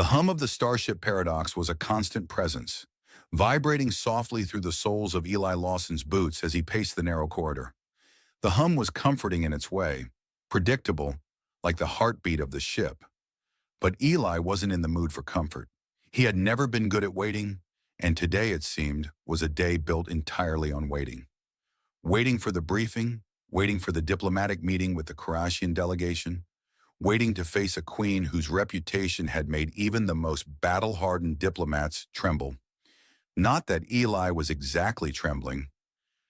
The hum of the Starship Paradox was a constant presence, vibrating softly through the soles of Eli Lawson's boots as he paced the narrow corridor. The hum was comforting in its way, predictable, like the heartbeat of the ship. But Eli wasn't in the mood for comfort. He had never been good at waiting, and today, it seemed, was a day built entirely on waiting. Waiting for the briefing, waiting for the diplomatic meeting with the Kurashian delegation, waiting to face a queen whose reputation had made even the most battle-hardened diplomats tremble. Not that Eli was exactly trembling.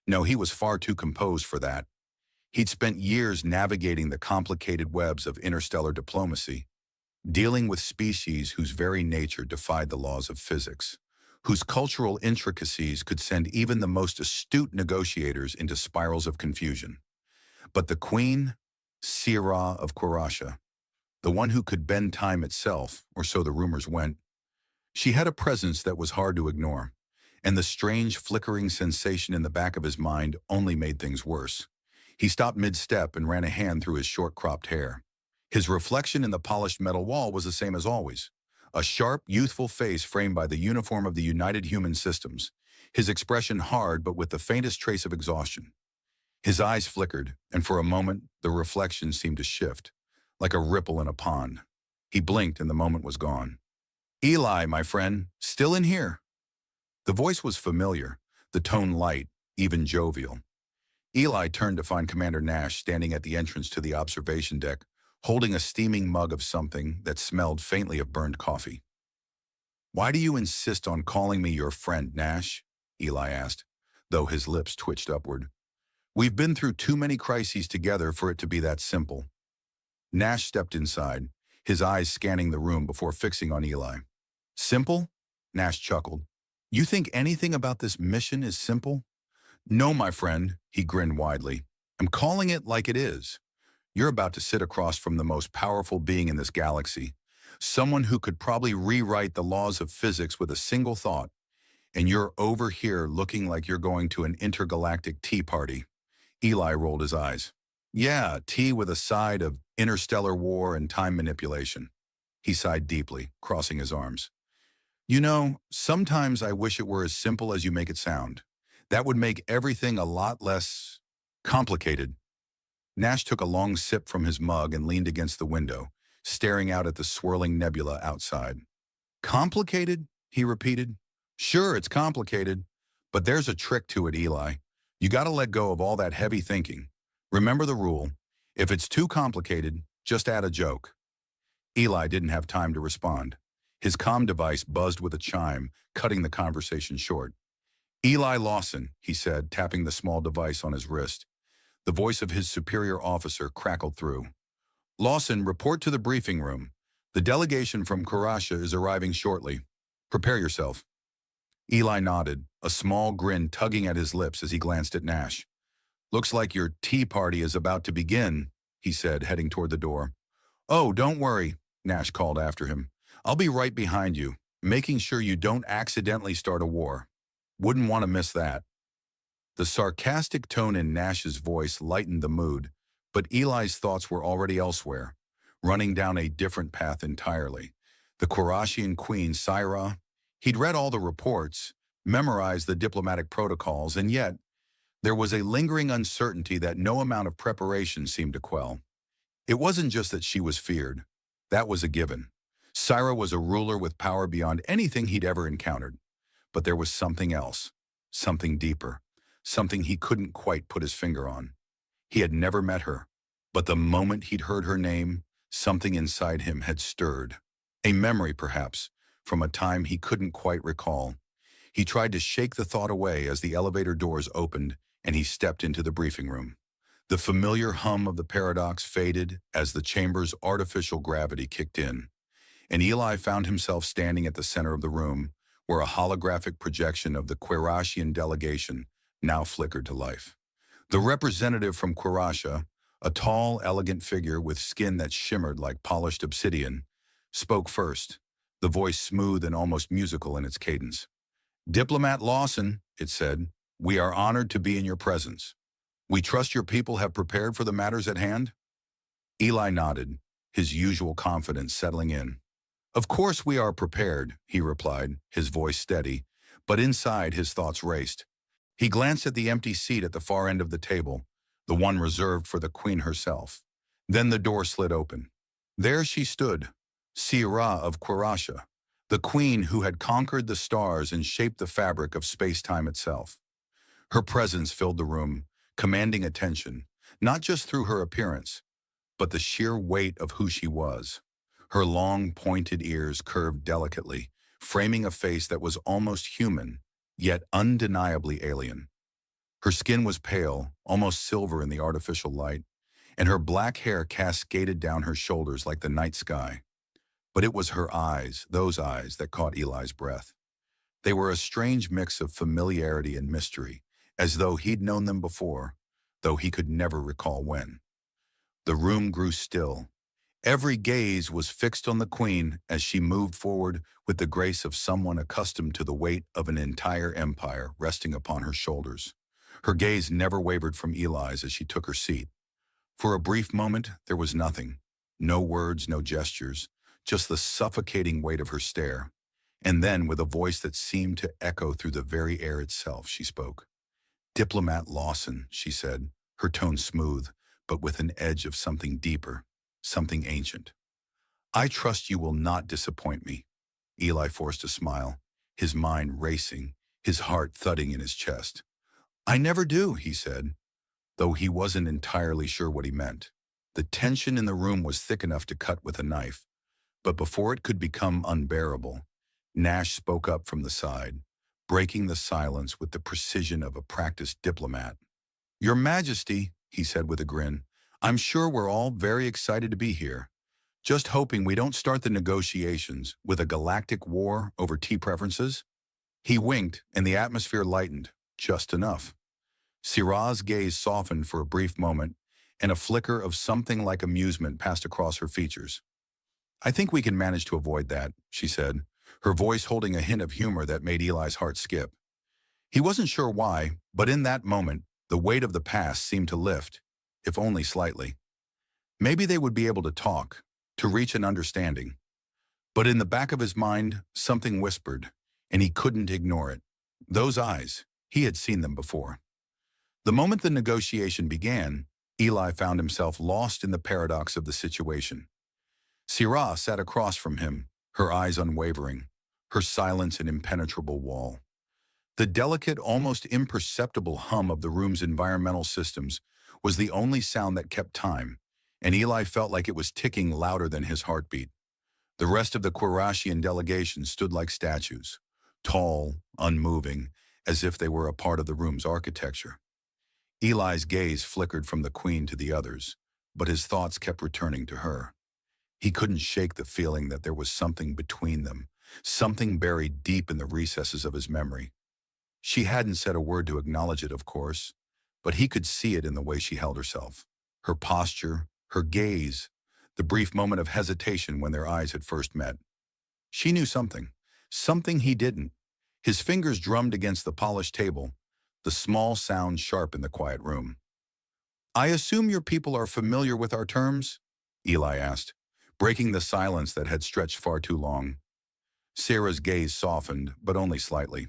No, he was far too composed for that. He'd spent years navigating the complicated webs of interstellar diplomacy, dealing with species whose very nature defied the laws of physics, whose cultural intricacies could send even the most astute negotiators into spirals of confusion. But the queen, Sirah of Kurasha, the one who could bend time itself, or so the rumors went, she had a presence that was hard to ignore, and the strange flickering sensation in the back of his mind only made things worse. He stopped mid-step and ran a hand through his short-cropped hair. His reflection in the polished metal wall was the same as always, a sharp, youthful face framed by the uniform of the United Human Systems, his expression hard but with the faintest trace of exhaustion. His eyes flickered, and for a moment the reflection seemed to shift, like a ripple in a pond. He blinked and the moment was gone. "Eli, my friend, still in here?" The voice was familiar, the tone light, even jovial. Eli turned to find Commander Nash standing at the entrance to the observation deck, holding a steaming mug of something that smelled faintly of burned coffee. "Why do you insist on calling me your friend, Nash?" Eli asked, though his lips twitched upward. "We've been through too many crises together for it to be that simple." Nash stepped inside, his eyes scanning the room before fixing on Eli. "Simple?" Nash chuckled. "You think anything about this mission is simple?" "No, my friend," he grinned widely. "I'm calling it like it is. You're about to sit across from the most powerful being in this galaxy, someone who could probably rewrite the laws of physics with a single thought, and you're over here looking like you're going to an intergalactic tea party." Eli rolled his eyes. "Yeah, tea with a side of interstellar war and time manipulation." He sighed deeply, crossing his arms. "You know, sometimes I wish it were as simple as you make it sound. That would make everything a lot less complicated." Nash took a long sip from his mug and leaned against the window, staring out at the swirling nebula outside. "Complicated?" he repeated. "Sure, it's complicated, but there's a trick to it, Eli. You gotta let go of all that heavy thinking. Remember the rule. If it's too complicated, just add a joke." Eli didn't have time to respond. His comm device buzzed with a chime, cutting the conversation short. "Eli Lawson," he said, tapping the small device on his wrist. The voice of his superior officer crackled through. "Lawson, report to the briefing room. The delegation from Kurasha is arriving shortly. Prepare yourself." Eli nodded, a small grin tugging at his lips as he glanced at Nash. "Looks like your tea party is about to begin," he said, heading toward the door. "Oh, don't worry," Nash called after him. "I'll be right behind you, making sure you don't accidentally start a war. Wouldn't want to miss that." The sarcastic tone in Nash's voice lightened the mood, but Eli's thoughts were already elsewhere, running down a different path entirely. The Kurashian queen, Sirah, he'd read all the reports, memorized the diplomatic protocols, and yet there was a lingering uncertainty that no amount of preparation seemed to quell. It wasn't just that she was feared. That was a given. Sirah was a ruler with power beyond anything he'd ever encountered. But there was something else, something deeper, something he couldn't quite put his finger on. He had never met her, but the moment he'd heard her name, something inside him had stirred. A memory, perhaps, from a time he couldn't quite recall. He tried to shake the thought away as the elevator doors opened and he stepped into the briefing room. The familiar hum of the paradox faded as the chamber's artificial gravity kicked in, and Eli found himself standing at the center of the room, where a holographic projection of the Kurashian delegation now flickered to life. The representative from Kurasha, a tall, elegant figure with skin that shimmered like polished obsidian, spoke first, the voice smooth and almost musical in its cadence. "Diplomat Lawson," it said, "we are honored to be in your presence. We trust your people have prepared for the matters at hand?" Eli nodded, his usual confidence settling in. Of course we are prepared, he replied, his voice steady, but inside his thoughts raced. He glanced at the empty seat at the far end of the table, the one reserved for the queen herself. Then the door slid open. There she stood, Sierra of Quirasha, the queen who had conquered the stars and shaped the fabric of space-time itself. Her presence filled the room, commanding attention, not just through her appearance, but the sheer weight of who she was. Her long, pointed ears curved delicately, framing a face that was almost human, yet undeniably alien. Her skin was pale, almost silver in the artificial light, and her black hair cascaded down her shoulders like the night sky. But it was her eyes, those eyes, that caught Eli's breath. They were a strange mix of familiarity and mystery, as though he'd known them before, though he could never recall when. The room grew still. Every gaze was fixed on the queen as she moved forward with the grace of someone accustomed to the weight of an entire empire resting upon her shoulders. Her gaze never wavered from Eli's as she took her seat. For a brief moment, there was nothing. No words, no gestures, just the suffocating weight of her stare. And then, with a voice that seemed to echo through the very air itself, she spoke. "Diplomat Lawson," she said, her tone smooth, but with an edge of something deeper, something ancient. "I trust you will not disappoint me." Eli forced a smile, his mind racing, his heart thudding in his chest. "I never do," he said, though he wasn't entirely sure what he meant. The tension in the room was thick enough to cut with a knife, but before it could become unbearable, Nash spoke up from the side, breaking the silence with the precision of a practiced diplomat. "Your Majesty," he said with a grin, "I'm sure we're all very excited to be here. Just hoping we don't start the negotiations with a galactic war over tea preferences." He winked, and the atmosphere lightened, just enough. Syrah's gaze softened for a brief moment, and a flicker of something like amusement passed across her features. "I think we can manage to avoid that," she said, her voice holding a hint of humor that made Eli's heart skip. He wasn't sure why, but in that moment, the weight of the past seemed to lift, if only slightly. Maybe they would be able to talk, to reach an understanding. But in the back of his mind, something whispered, and he couldn't ignore it. Those eyes, he had seen them before. The moment the negotiation began, Eli found himself lost in the paradox of the situation. Syrah sat across from him, her eyes unwavering, her silence an impenetrable wall. The delicate, almost imperceptible hum of the room's environmental systems was the only sound that kept time, and Eli felt like it was ticking louder than his heartbeat. The rest of the Quirashian delegation stood like statues, tall, unmoving, as if they were a part of the room's architecture. Eli's gaze flickered from the queen to the others, but his thoughts kept returning to her. He couldn't shake the feeling that there was something between them, something buried deep in the recesses of his memory. She hadn't said a word to acknowledge it, of course, but he could see it in the way she held herself. Her posture, her gaze, the brief moment of hesitation when their eyes had first met. She knew something he didn't. His fingers drummed against the polished table, the small sound sharp in the quiet room. "I assume your people are familiar with our terms?" Eli asked, breaking the silence that had stretched far too long. Sarah's gaze softened, but only slightly.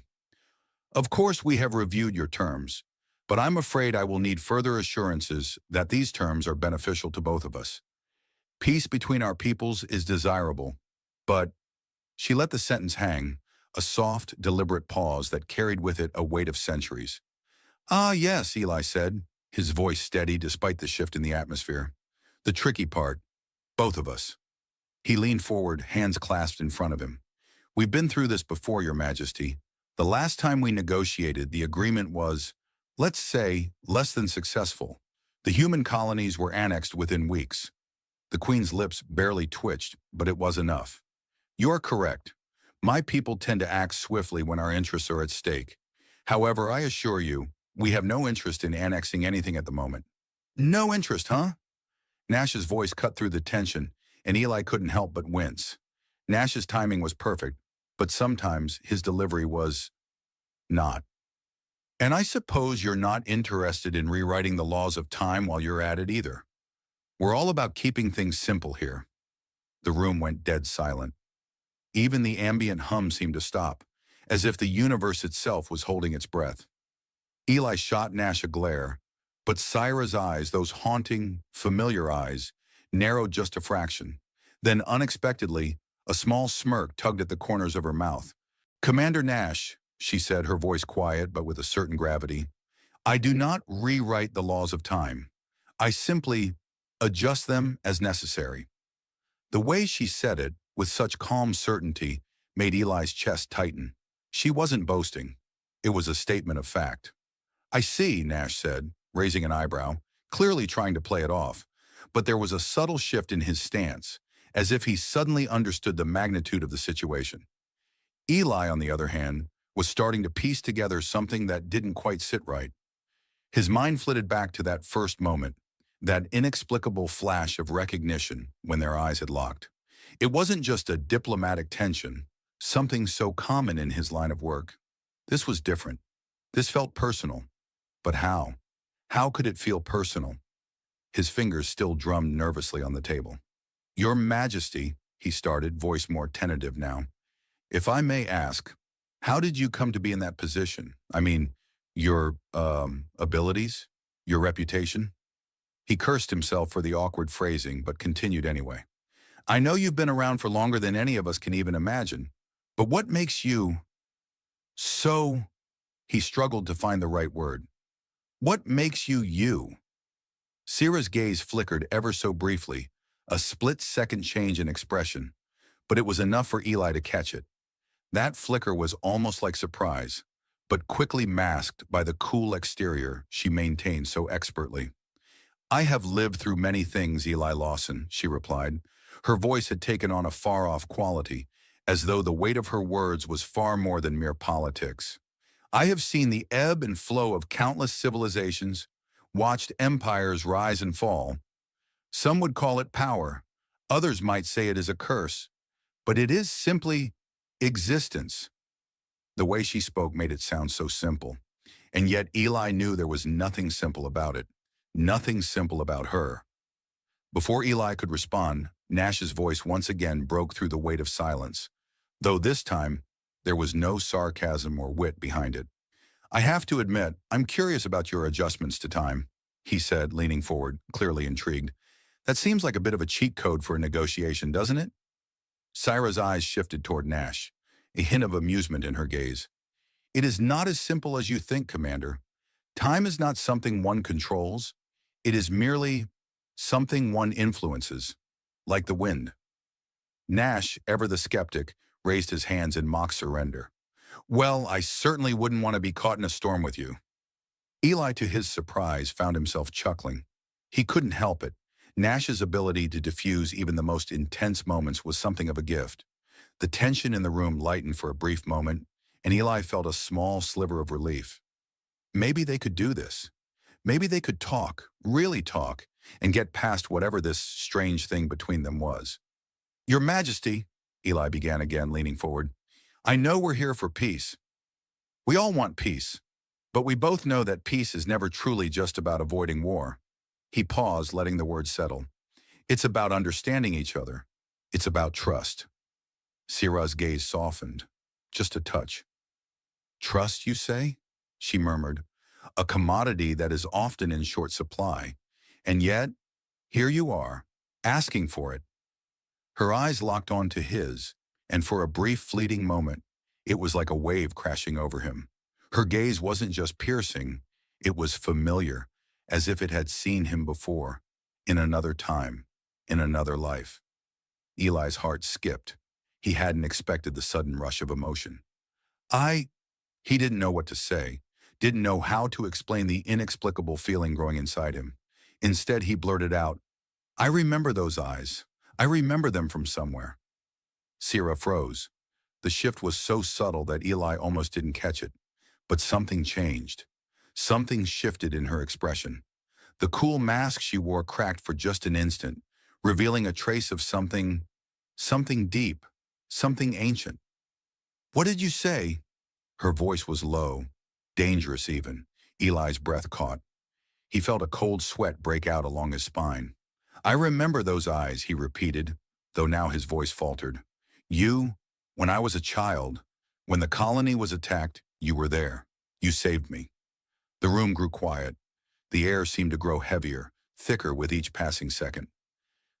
"Of course we have reviewed your terms, but I'm afraid I will need further assurances that these terms are beneficial to both of us. Peace between our peoples is desirable, but—" She let the sentence hang, a soft, deliberate pause that carried with it a weight of centuries. "Ah, yes," Eli said, his voice steady despite the shift in the atmosphere. "The tricky part, both of us." He leaned forward, hands clasped in front of him. "We've been through this before, Your Majesty. The last time we negotiated, the agreement was, let's say, less than successful. The human colonies were annexed within weeks." The Queen's lips barely twitched, but it was enough. "You're correct. My people tend to act swiftly when our interests are at stake. However, I assure you, we have no interest in annexing anything at the moment." "No interest, huh?" Nash's voice cut through the tension, and Eli couldn't help but wince. Nash's timing was perfect, but sometimes his delivery was not. "And I suppose you're not interested in rewriting the laws of time while you're at it either. We're all about keeping things simple here." The room went dead silent. Even the ambient hum seemed to stop, as if the universe itself was holding its breath. Eli shot Nash a glare, but Syra's eyes, those haunting, familiar eyes, narrowed just a fraction. Then, unexpectedly, a small smirk tugged at the corners of her mouth. "Commander Nash," she said, her voice quiet but with a certain gravity, "I do not rewrite the laws of time. I simply adjust them as necessary." The way she said it, with such calm certainty, made Eli's chest tighten. She wasn't boasting. It was a statement of fact. "I see," Nash said, raising an eyebrow, clearly trying to play it off. But there was a subtle shift in his stance, as if he suddenly understood the magnitude of the situation. Eli, on the other hand, was starting to piece together something that didn't quite sit right. His mind flitted back to that first moment, that inexplicable flash of recognition when their eyes had locked. It wasn't just a diplomatic tension, something so common in his line of work. This was different. This felt personal. But how? How could it feel personal? His fingers still drummed nervously on the table. "Your Majesty," he started, voice more tentative now. "If I may ask, how did you come to be in that position? I mean, your, abilities? Your reputation?" He cursed himself for the awkward phrasing, but continued anyway. "I know you've been around for longer than any of us can even imagine, but what makes you so—" He struggled to find the right word. "What makes you you?" Syrah's gaze flickered ever so briefly, a split-second change in expression, but it was enough for Eli to catch it. That flicker was almost like surprise, but quickly masked by the cool exterior she maintained so expertly. "I have lived through many things, Eli Lawson," she replied. Her voice had taken on a far-off quality, as though the weight of her words was far more than mere politics. "I have seen the ebb and flow of countless civilizations, watched empires rise and fall. Some would call it power. Others might say it is a curse. But it is simply existence." The way she spoke made it sound so simple. And yet Eli knew there was nothing simple about it. Nothing simple about her. Before Eli could respond, Nash's voice once again broke through the weight of silence, though this time there was no sarcasm or wit behind it. "I have to admit, I'm curious about your adjustments to time," he said, leaning forward, clearly intrigued. "That seems like a bit of a cheat code for a negotiation, doesn't it?" Syra's eyes shifted toward Nash, a hint of amusement in her gaze. "It is not as simple as you think, Commander. Time is not something one controls. It is merely something one influences, like the wind." Nash, ever the skeptic, raised his hands in mock surrender. "Well, I certainly wouldn't want to be caught in a storm with you." Eli, to his surprise, found himself chuckling. He couldn't help it. Nash's ability to diffuse even the most intense moments was something of a gift. The tension in the room lightened for a brief moment, and Eli felt a small sliver of relief. Maybe they could do this. Maybe they could talk, really talk, and get past whatever this strange thing between them was. "Your Majesty," Eli began again, leaning forward, "I know we're here for peace. We all want peace, but we both know that peace is never truly just about avoiding war." He paused, letting the words settle. "It's about understanding each other. It's about trust." Syrah's gaze softened, just a touch. "Trust, you say?" she murmured. "A commodity that is often in short supply. And yet, here you are, asking for it." Her eyes locked onto his, and for a brief fleeting moment, it was like a wave crashing over him. Her gaze wasn't just piercing, it was familiar, as if it had seen him before, in another time, in another life. Eli's heart skipped. He hadn't expected the sudden rush of emotion. He didn't know what to say, didn't know how to explain the inexplicable feeling growing inside him. Instead, he blurted out, "I remember those eyes. I remember them from somewhere." Syrah froze. The shift was so subtle that Eli almost didn't catch it. But something changed. Something shifted in her expression. The cool mask she wore cracked for just an instant, revealing a trace of something deep, something ancient. "What did you say?" Her voice was low, dangerous even. Eli's breath caught. He felt a cold sweat break out along his spine. "I remember those eyes," he repeated, though now his voice faltered. "You When I was a child, when the colony was attacked, you were there. You saved me. The room grew quiet. The air seemed to grow heavier, thicker with each passing second.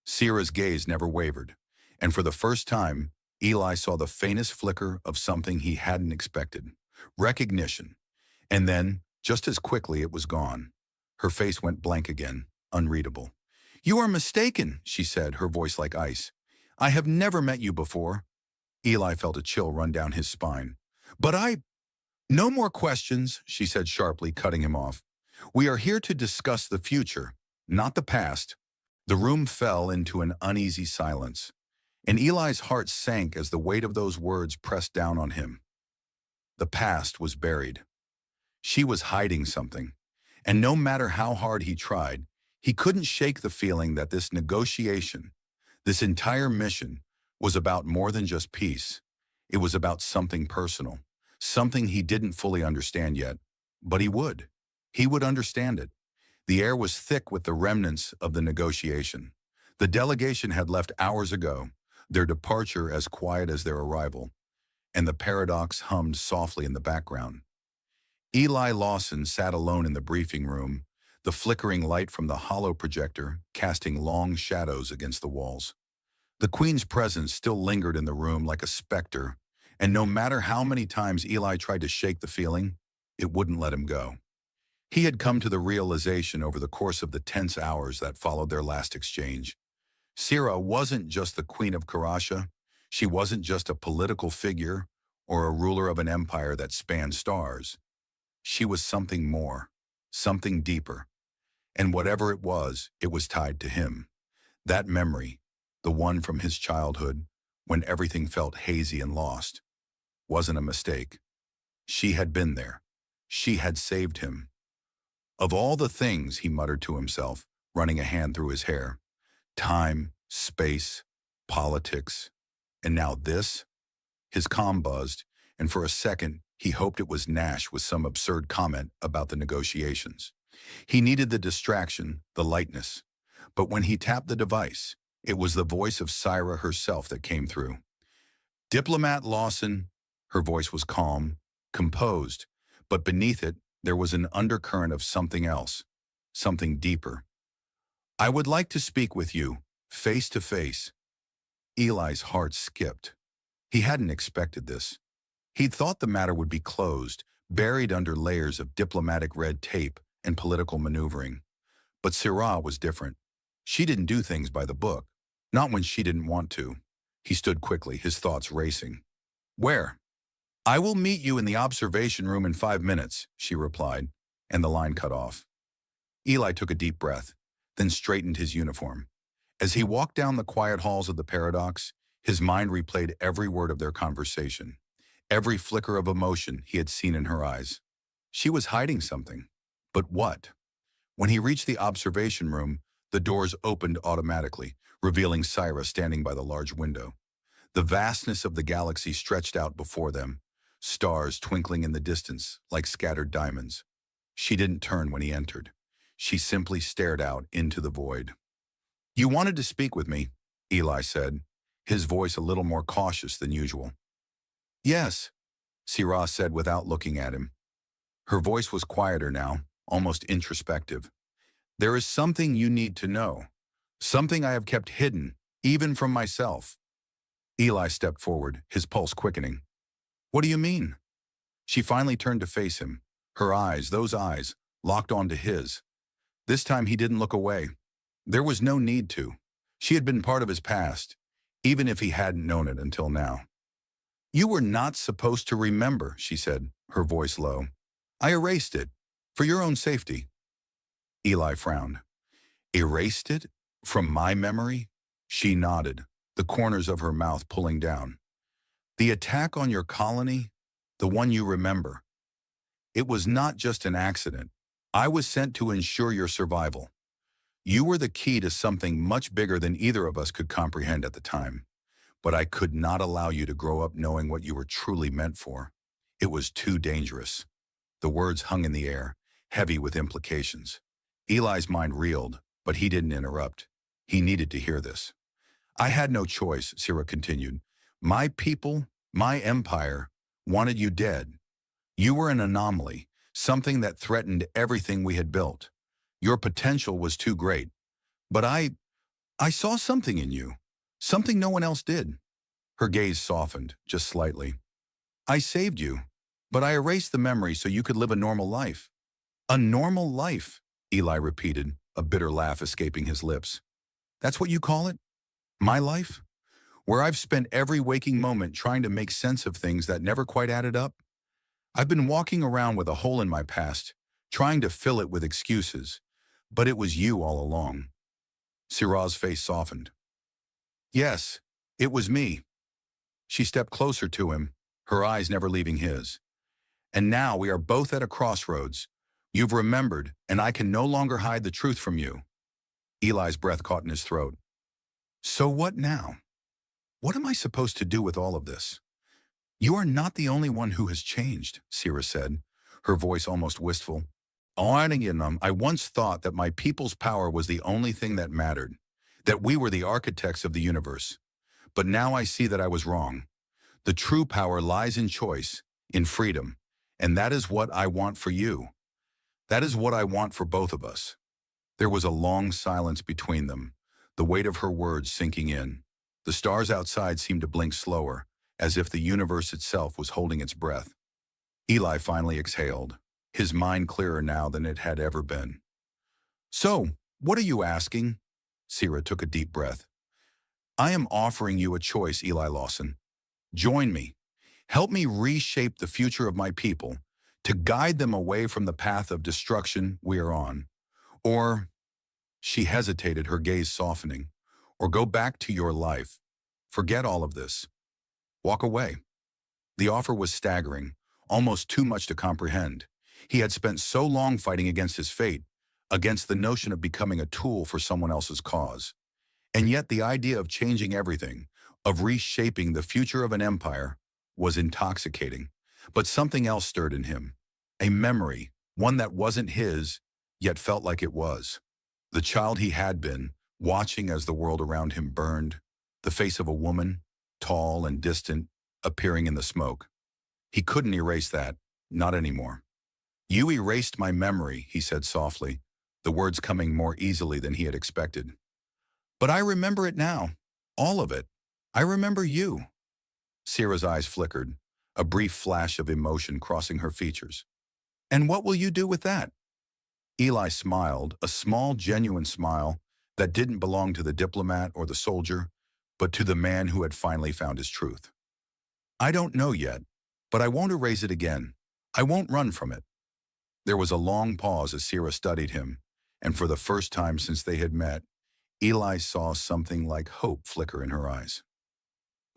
Sierra's gaze never wavered, and for the first time, Eli saw the faintest flicker of something he hadn't expected. Recognition. And then, just as quickly, it was gone. Her face went blank again, unreadable. "You are mistaken," she said, her voice like ice. "I have never met you before." Eli felt a chill run down his spine. "No more questions," she said sharply, cutting him off. "We are here to discuss the future, not the past." The room fell into an uneasy silence, and Eli's heart sank as the weight of those words pressed down on him. The past was buried. She was hiding something, and no matter how hard he tried, he couldn't shake the feeling that this negotiation, this entire mission, was about more than just peace. It was about something personal, something he didn't fully understand yet, but he would. He would understand it. The air was thick with the remnants of the negotiation. The delegation had left hours ago, their departure as quiet as their arrival, and the paradox hummed softly in the background. Eli Lawson sat alone in the briefing room, the flickering light from the hollow projector casting long shadows against the walls. The Queen's presence still lingered in the room like a specter, and no matter how many times Eli tried to shake the feeling, it wouldn't let him go. He had come to the realization over the course of the tense hours that followed their last exchange. Sierra wasn't just the Queen of Karasha. She wasn't just a political figure or a ruler of an empire that spanned stars. She was something more, something deeper. And whatever it was tied to him. That memory, the one from his childhood, when everything felt hazy and lost, wasn't a mistake. She had been there. She had saved him. Of all the things, he muttered to himself, running a hand through his hair, time, space, politics, and now this? His comm buzzed, and for a second, he hoped it was Nash with some absurd comment about the negotiations. He needed the distraction, the lightness. But when he tapped the device, it was the voice of Sierra herself that came through. "Diplomat Lawson," her voice was calm, composed, but beneath it, there was an undercurrent of something else, something deeper. "I would like to speak with you, face to face." Eli's heart skipped. He hadn't expected this. He'd thought the matter would be closed, buried under layers of diplomatic red tape and political maneuvering. But Sierra was different. She didn't do things by the book, not when she didn't want to. He stood quickly, his thoughts racing. "Where?" "I will meet you in the observation room in 5 minutes," she replied, and the line cut off. Eli took a deep breath, then straightened his uniform. As he walked down the quiet halls of the Paradox, his mind replayed every word of their conversation, every flicker of emotion he had seen in her eyes. She was hiding something. But what? When he reached the observation room, the doors opened automatically, revealing Sierra standing by the large window. The vastness of the galaxy stretched out before them, stars twinkling in the distance like scattered diamonds. She didn't turn when he entered. She simply stared out into the void. "You wanted to speak with me," Eli said, his voice a little more cautious than usual. "Yes," Sierra said without looking at him. Her voice was quieter now, almost introspective. "There is something you need to know, something I have kept hidden, even from myself." Eli stepped forward, his pulse quickening. "What do you mean?" She finally turned to face him, her eyes, those eyes, locked onto his. This time he didn't look away. There was no need to. She had been part of his past, even if he hadn't known it until now. "You were not supposed to remember," she said, her voice low. "I erased it, for your own safety." Eli frowned. "Erased it? From my memory?" She nodded, the corners of her mouth pulling down. "The attack on your colony? The one you remember? It was not just an accident. I was sent to ensure your survival. You were the key to something much bigger than either of us could comprehend at the time. But I could not allow you to grow up knowing what you were truly meant for. It was too dangerous." The words hung in the air, heavy with implications. Eli's mind reeled, but he didn't interrupt. He needed to hear this. "I had no choice," Sierra continued. "My people, My empire wanted you dead. You were an anomaly, something that threatened everything we had built. Your potential was too great. But I saw something in you, something no one else did. Her gaze softened, just slightly. I saved you, but I erased the memory so you could live a normal life. A normal life, Eli repeated, a bitter laugh escaping his lips. That's what you call it? My life? Where I've spent every waking moment trying to make sense of things that never quite added up? I've been walking around with a hole in my past, trying to fill it with excuses, but it was you all along. Siraj's face softened. Yes, it was me. She stepped closer to him, her eyes never leaving his. And now we are both at a crossroads. You've remembered, and I can no longer hide the truth from you. Eli's breath caught in his throat. So what now? What am I supposed to do with all of this? You are not the only one who has changed, Sira said, her voice almost wistful. I once thought that my people's power was the only thing that mattered, that we were the architects of the universe. But now I see that I was wrong. The true power lies in choice, in freedom, and that is what I want for you. That is what I want for both of us. There was a long silence between them, the weight of her words sinking in. The stars outside seemed to blink slower, as if the universe itself was holding its breath. Eli finally exhaled, his mind clearer now than it had ever been. So, what are you asking? Sira took a deep breath. I am offering you a choice, Eli Lawson. Join me. Help me reshape the future of my people, to guide them away from the path of destruction we are on. Or, she hesitated, her gaze softening, or go back to your life. Forget all of this. Walk away. The offer was staggering, almost too much to comprehend. He had spent so long fighting against his fate, against the notion of becoming a tool for someone else's cause. And yet the idea of changing everything, of reshaping the future of an empire, was intoxicating. But something else stirred in him. A memory, one that wasn't his, yet felt like it was. The child he had been, watching as the world around him burned, the face of a woman, tall and distant, appearing in the smoke. He couldn't erase that, not anymore. You erased my memory, he said softly, the words coming more easily than he had expected. But I remember it now, all of it. I remember you. Sira's eyes flickered, a brief flash of emotion crossing her features. And what will you do with that? Eli smiled, a small, genuine smile that didn't belong to the diplomat or the soldier, but to the man who had finally found his truth. I don't know yet, but I won't erase it again. I won't run from it. There was a long pause as Sira studied him, and for the first time since they had met, Eli saw something like hope flicker in her eyes.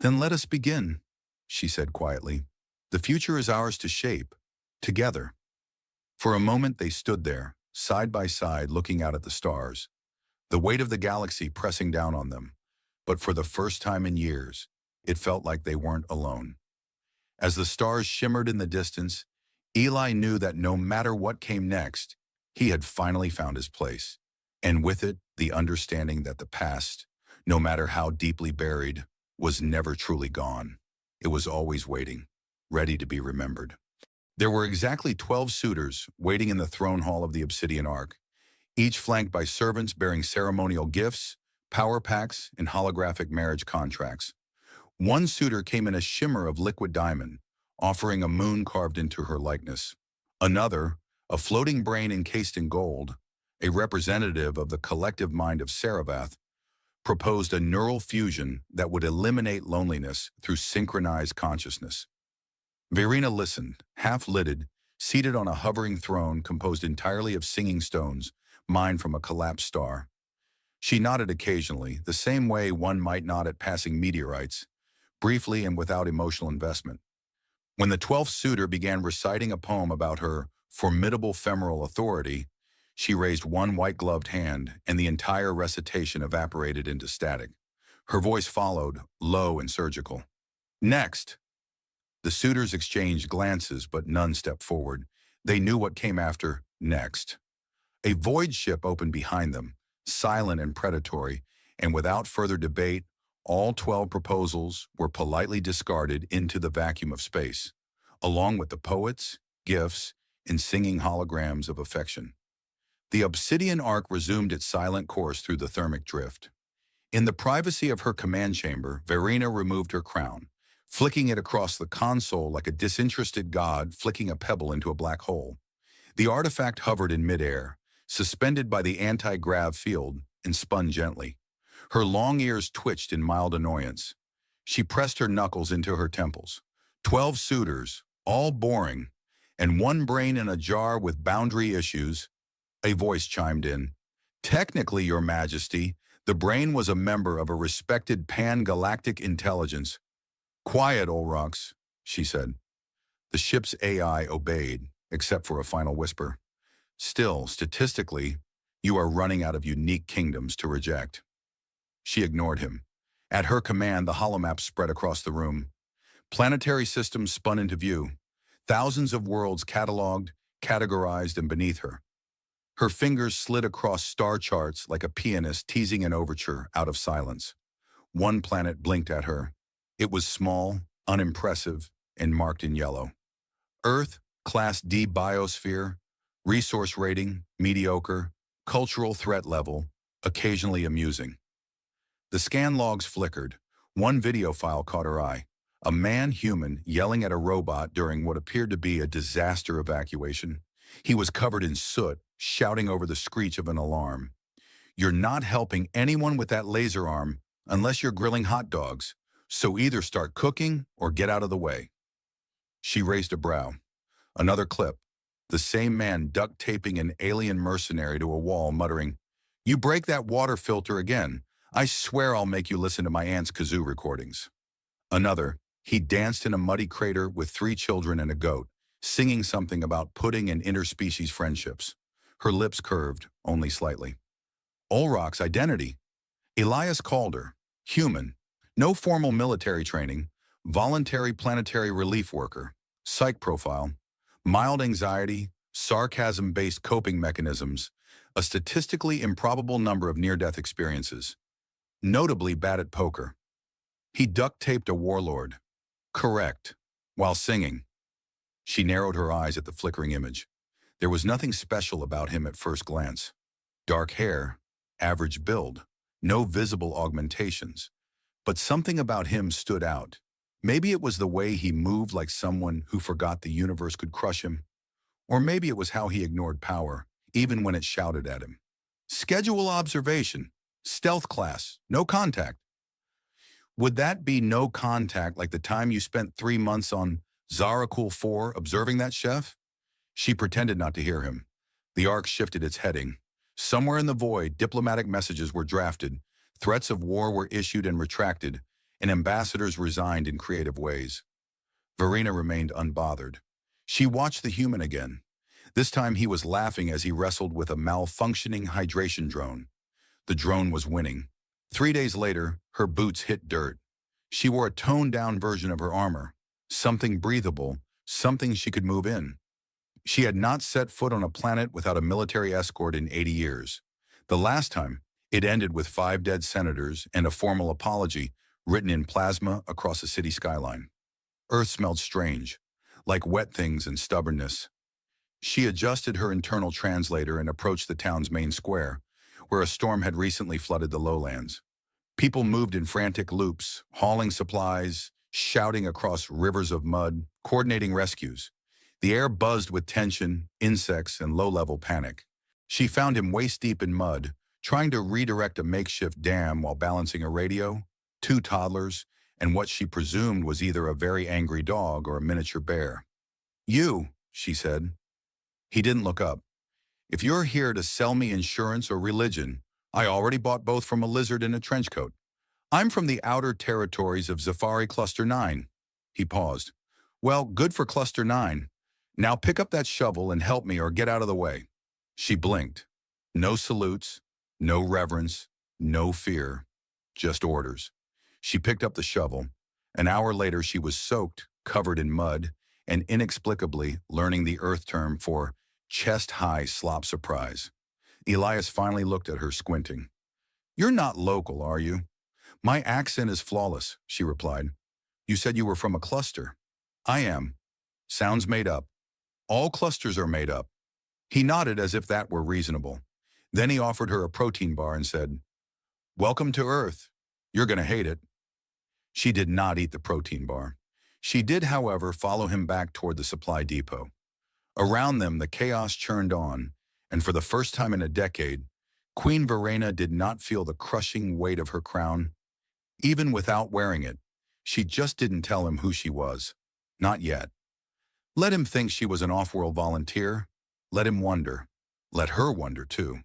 Then let us begin, she said quietly. The future is ours to shape, together. For a moment they stood there, side by side, looking out at the stars, the weight of the galaxy pressing down on them. But for the first time in years, it felt like they weren't alone. As the stars shimmered in the distance, Eli knew that no matter what came next, he had finally found his place, and with it, the understanding that the past, no matter how deeply buried, was never truly gone. It was always waiting, ready to be remembered. There were exactly 12 suitors waiting in the throne hall of the Obsidian Ark, each flanked by servants bearing ceremonial gifts, power packs, and holographic marriage contracts. One suitor came in a shimmer of liquid diamond, offering a moon carved into her likeness. Another, a floating brain encased in gold, a representative of the collective mind of Saravath, proposed a neural fusion that would eliminate loneliness through synchronized consciousness. Verena listened, half-lidded, seated on a hovering throne composed entirely of singing stones, mined from a collapsed star. She nodded occasionally, the same way one might nod at passing meteorites, briefly and without emotional investment. When the 12th suitor began reciting a poem about her formidable femoral authority, she raised one white-gloved hand, and the entire recitation evaporated into static. Her voice followed, low and surgical. Next! The suitors exchanged glances, but none stepped forward. They knew what came after next. A void ship opened behind them, silent and predatory, and without further debate, All 12 proposals were politely discarded into the vacuum of space, along with the poets, gifts, and singing holograms of affection. The obsidian ark resumed its silent course through the thermic drift. In the privacy of her command chamber, Verena removed her crown, flicking it across the console like a disinterested god flicking a pebble into a black hole. The artifact hovered in midair, suspended by the anti-grav field, and spun gently. Her long ears twitched in mild annoyance. She pressed her knuckles into her temples. 12 suitors, all boring, and one brain in a jar with boundary issues. A voice chimed in. Technically, Your Majesty, the brain was a member of a respected pan-galactic intelligence. Quiet, Olrox, she said. The ship's AI obeyed, except for a final whisper. Still, statistically, you are running out of unique kingdoms to reject. She ignored him. At her command, the holomap spread across the room. Planetary systems spun into view. Thousands of worlds cataloged, categorized, and beneath her. Her fingers slid across star charts like a pianist teasing an overture out of silence. One planet blinked at her. It was small, unimpressive, and marked in yellow. Earth, Class D biosphere, resource rating, mediocre, cultural threat level, occasionally amusing. The scan logs flickered. One video file caught her eye. A man-human yelling at a robot during what appeared to be a disaster evacuation. He was covered in soot, shouting over the screech of an alarm. You're not helping anyone with that laser arm unless you're grilling hot dogs, so either start cooking or get out of the way. She raised a brow. Another clip. The same man duct taping an alien mercenary to a wall, muttering, "You break that water filter again. I swear I'll make you listen to my aunt's kazoo recordings." Another. He danced in a muddy crater with 3 children and a goat, singing something about pudding and interspecies friendships. Her lips curved, only slightly. Olrock's identity. Elias Calder, human, no formal military training, voluntary planetary relief worker, psych profile, mild anxiety, sarcasm-based coping mechanisms, a statistically improbable number of near-death experiences. Notably bad at poker. He duct-taped a warlord. Correct. While singing. She narrowed her eyes at the flickering image. There was nothing special about him at first glance. Dark hair, average build, no visible augmentations. But something about him stood out. Maybe it was the way he moved like someone who forgot the universe could crush him. Or maybe it was how he ignored power, even when it shouted at him. Schedule observation. Stealth class. No contact. Would that be no contact like the time you spent 3 months on Zarakul 4 observing that chef? She pretended not to hear him. The ark shifted its heading. Somewhere in the void, diplomatic messages were drafted, threats of war were issued and retracted, and ambassadors resigned in creative ways. Verena remained unbothered. She watched the human again. This time he was laughing as he wrestled with a malfunctioning hydration drone. The drone was winning. 3 days later, her boots hit dirt. She wore a toned-down version of her armor, something breathable, something she could move in. She had not set foot on a planet without a military escort in 80 years. The last time, it ended with 5 dead senators and a formal apology written in plasma across a city skyline. Earth smelled strange, like wet things and stubbornness. She adjusted her internal translator and approached the town's main square, where a storm had recently flooded the lowlands. People moved in frantic loops, hauling supplies, shouting across rivers of mud, coordinating rescues. The air buzzed with tension, insects, and low-level panic. She found him waist-deep in mud, trying to redirect a makeshift dam while balancing a radio, 2 toddlers, and what she presumed was either a very angry dog or a miniature bear. "You," she said. He didn't look up. "If you're here to sell me insurance or religion, I already bought both from a lizard in a trench coat. I'm from the outer territories of Zafari Cluster 9. He paused. "Well, good for Cluster 9. Now pick up that shovel and help me or get out of the way." She blinked. No salutes, no reverence, no fear, just orders. She picked up the shovel. An hour later, she was soaked, covered in mud, and inexplicably learning the Earth term for chest-high slop surprise. Elias finally looked at her, squinting. "You're not local, are you?" My accent is flawless, she replied. You said you were from a cluster. I am. Sounds made up. All clusters are made up. He nodded as if that were reasonable. Then he offered her a protein bar and said, Welcome to Earth. You're going to hate it. She did not eat the protein bar. She did, however, follow him back toward the supply depot. Around them, the chaos churned on, and for the first time in a decade, Queen Verena did not feel the crushing weight of her crown. Even without wearing it, she just didn't tell him who she was. Not yet. Let him think she was an off-world volunteer. Let him wonder. Let her wonder, too.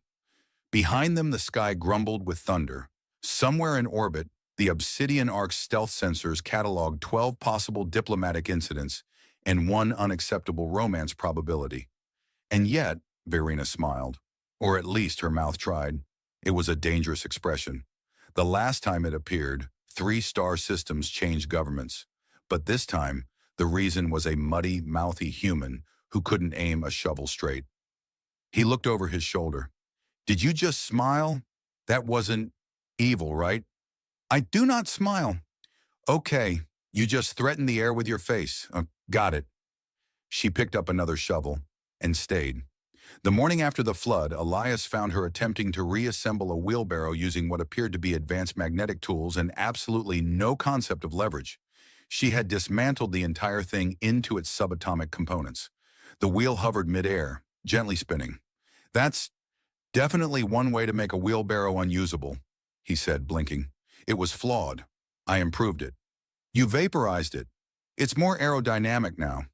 Behind them, the sky grumbled with thunder. Somewhere in orbit, the Obsidian Ark's stealth sensors cataloged 12 possible diplomatic incidents and one unacceptable romance probability. And yet, Verena smiled. Or at least her mouth tried. It was a dangerous expression. The last time it appeared, 3-star systems changed governments. But this time, the reason was a muddy, mouthy human who couldn't aim a shovel straight. He looked over his shoulder. Did you just smile? That wasn't evil, right? I do not smile. Okay, you just threatened the air with your face. Got it. She picked up another shovel and stayed. The morning after the flood, Elias found her attempting to reassemble a wheelbarrow using what appeared to be advanced magnetic tools and absolutely no concept of leverage. She had dismantled the entire thing into its subatomic components. The wheel hovered midair, gently spinning. That's definitely one way to make a wheelbarrow unusable, he said, blinking. It was flawed. I improved it. You vaporized it. It's more aerodynamic now.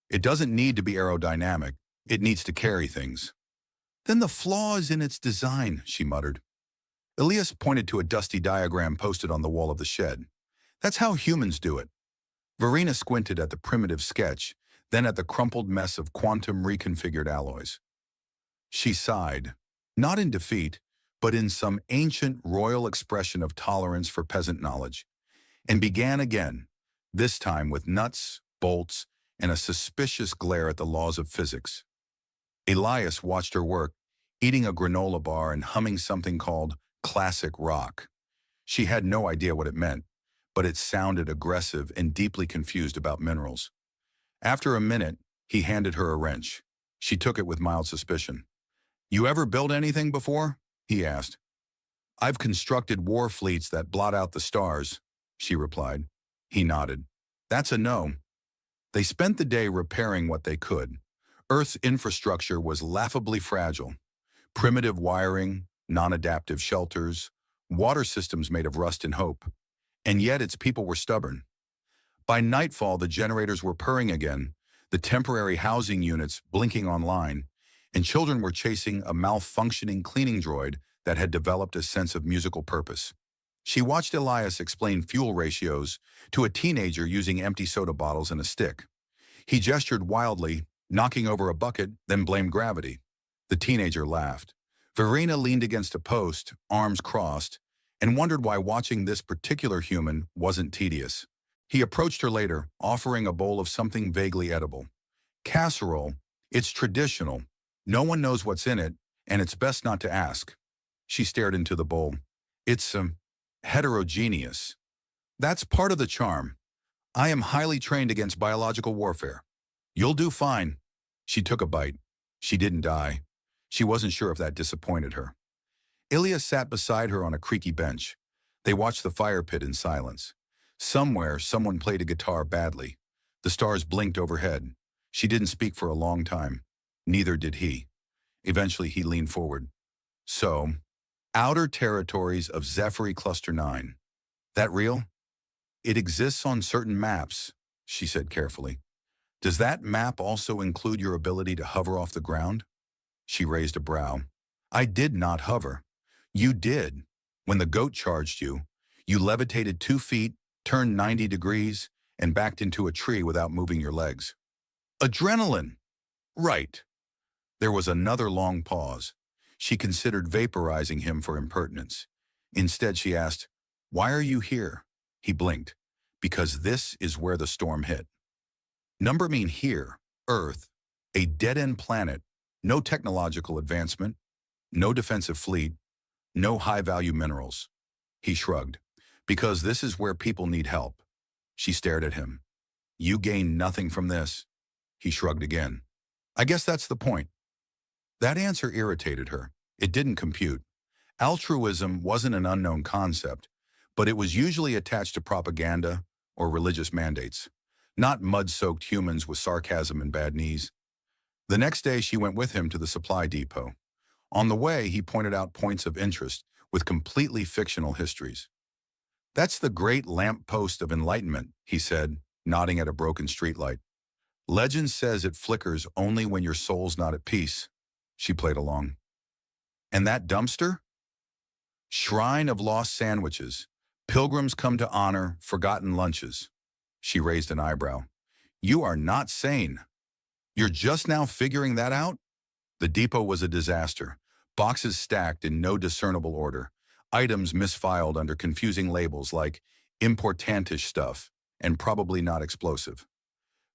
It doesn't need to be aerodynamic. It needs to carry things. Then the flaw is in its design, she muttered. Elias pointed to a dusty diagram posted on the wall of the shed. That's how humans do it. Verena squinted at the primitive sketch, then at the crumpled mess of quantum reconfigured alloys. She sighed, not in defeat, but in some ancient royal expression of tolerance for peasant knowledge, and began again, this time with nuts, bolts, and a suspicious glare at the laws of physics. Elias watched her work, eating a granola bar and humming something called classic rock. She had no idea what it meant, but it sounded aggressive and deeply confused about minerals. After a minute, he handed her a wrench. She took it with mild suspicion. You ever built anything before? He asked. I've constructed war fleets that blot out the stars, she replied. He nodded. That's a no. They spent the day repairing what they could. Earth's infrastructure was laughably fragile. Primitive wiring, non-adaptive shelters, water systems made of rust and hope. And yet its people were stubborn. By nightfall, the generators were purring again, the temporary housing units blinking online, and children were chasing a malfunctioning cleaning droid that had developed a sense of musical purpose. She watched Elias explain fuel ratios to a teenager using empty soda bottles and a stick. He gestured wildly, knocking over a bucket, then blamed gravity. The teenager laughed. Verena leaned against a post, arms crossed, and wondered why watching this particular human wasn't tedious. He approached her later, offering a bowl of something vaguely edible. Casserole. It's traditional. No one knows what's in it, and it's best not to ask. She stared into the bowl. It's heterogeneous. That's part of the charm. I am highly trained against biological warfare. You'll do fine. She took a bite. She didn't die. She wasn't sure if that disappointed her. Ilya sat beside her on a creaky bench. They watched the fire pit in silence. Somewhere, someone played a guitar badly. The stars blinked overhead. She didn't speak for a long time. Neither did he. Eventually, he leaned forward. So, outer territories of Zephyr Cluster 9. That real? It exists on certain maps, she said carefully. Does that map also include your ability to hover off the ground? She raised a brow. I did not hover. You did. When the goat charged you, you levitated 2 feet, turned 90 degrees, and backed into a tree without moving your legs. Adrenaline! Right. There was another long pause. She considered vaporizing him for impertinence. Instead, she asked, Why are you here? He blinked. Because this is where the storm hit. Number mean here, Earth, a dead-end planet, no technological advancement, no defensive fleet, no high-value minerals. He shrugged. Because this is where people need help. She stared at him. You gain nothing from this. He shrugged again. I guess that's the point. That answer irritated her. It didn't compute. Altruism wasn't an unknown concept, but it was usually attached to propaganda or religious mandates, not mud-soaked humans with sarcasm and bad knees. The next day, she went with him to the supply depot. On the way, he pointed out points of interest with completely fictional histories. That's the great lamppost of enlightenment, he said, nodding at a broken streetlight. Legend says it flickers only when your soul's not at peace. She played along. And that dumpster? Shrine of lost sandwiches. Pilgrims come to honor forgotten lunches. She raised an eyebrow. You are not sane. You're just now figuring that out? The depot was a disaster. Boxes stacked in no discernible order. Items misfiled under confusing labels like importantish stuff and probably not explosive.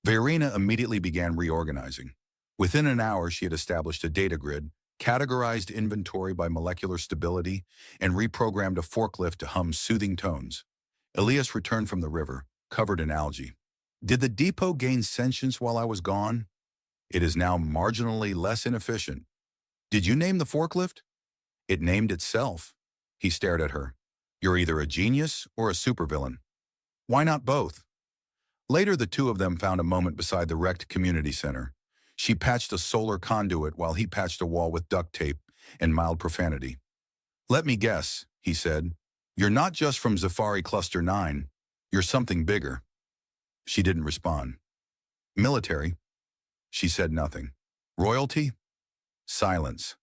Verena immediately began reorganizing. Within an hour, she had established a data grid, categorized inventory by molecular stability, and reprogrammed a forklift to hum soothing tones. Elias returned from the river, covered in algae. Did the depot gain sentience while I was gone? It is now marginally less inefficient. Did you name the forklift? It named itself. He stared at her. You're either a genius or a supervillain. Why not both? Later, the two of them found a moment beside the wrecked community center. She patched a solar conduit while he patched a wall with duct tape and mild profanity. Let me guess, he said. You're not just from Zafari Cluster 9. You're something bigger. She didn't respond. Military? She said nothing. Royalty? Silence.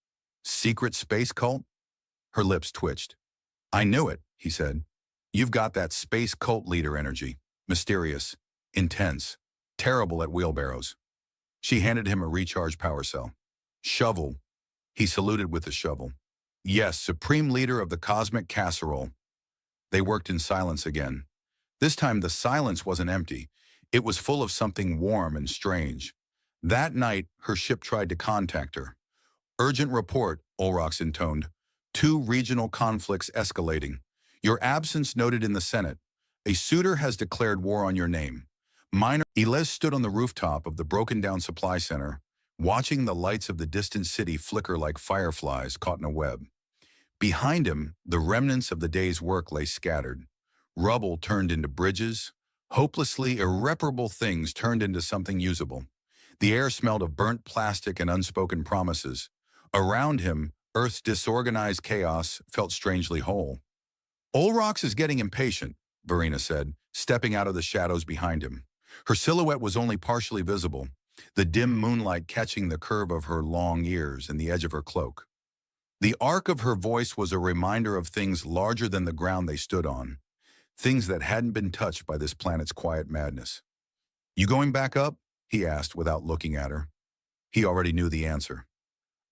Secret space cult? Her lips twitched. I knew it, he said. You've got that space cult leader energy. Mysterious, intense, terrible at wheelbarrows. She handed him a recharge power cell. Shovel. He saluted with the shovel. Yes, supreme leader of the cosmic casserole. They worked in silence again. This time the silence wasn't empty. It was full of something warm and strange. That night, her ship tried to contact her. Urgent report, Ulrox intoned. 2 regional conflicts escalating. Your absence noted in the Senate. A suitor has declared war on your name. Minor. Elias stood on the rooftop of the broken-down supply center, watching the lights of the distant city flicker like fireflies caught in a web. Behind him, the remnants of the day's work lay scattered. Rubble turned into bridges. Hopelessly irreparable things turned into something usable. The air smelled of burnt plastic and unspoken promises. Around him, Earth's disorganized chaos felt strangely whole. Ulrox is getting impatient, Verena said, stepping out of the shadows behind him. Her silhouette was only partially visible, the dim moonlight catching the curve of her long ears and the edge of her cloak. The arc of her voice was a reminder of things larger than the ground they stood on, things that hadn't been touched by this planet's quiet madness. You going back up? He asked without looking at her. He already knew the answer.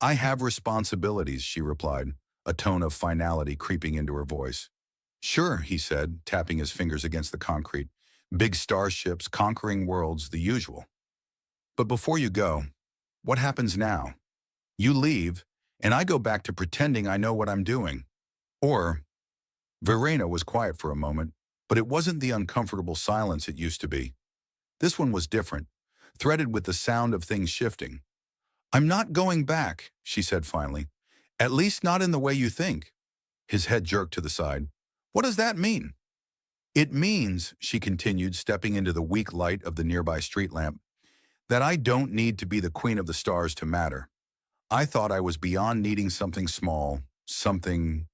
I have responsibilities, she replied, a tone of finality creeping into her voice. Sure, he said, tapping his fingers against the concrete. Big starships, conquering worlds, the usual. But before you go, what happens now? You leave, and I go back to pretending I know what I'm doing. Or, Verena was quiet for a moment, but it wasn't the uncomfortable silence it used to be. This one was different, threaded with the sound of things shifting. I'm not going back, she said finally. At least not in the way you think. His head jerked to the side. What does that mean? It means, she continued, stepping into the weak light of the nearby street lamp, that I don't need to be the queen of the stars to matter. I thought I was beyond needing something small, something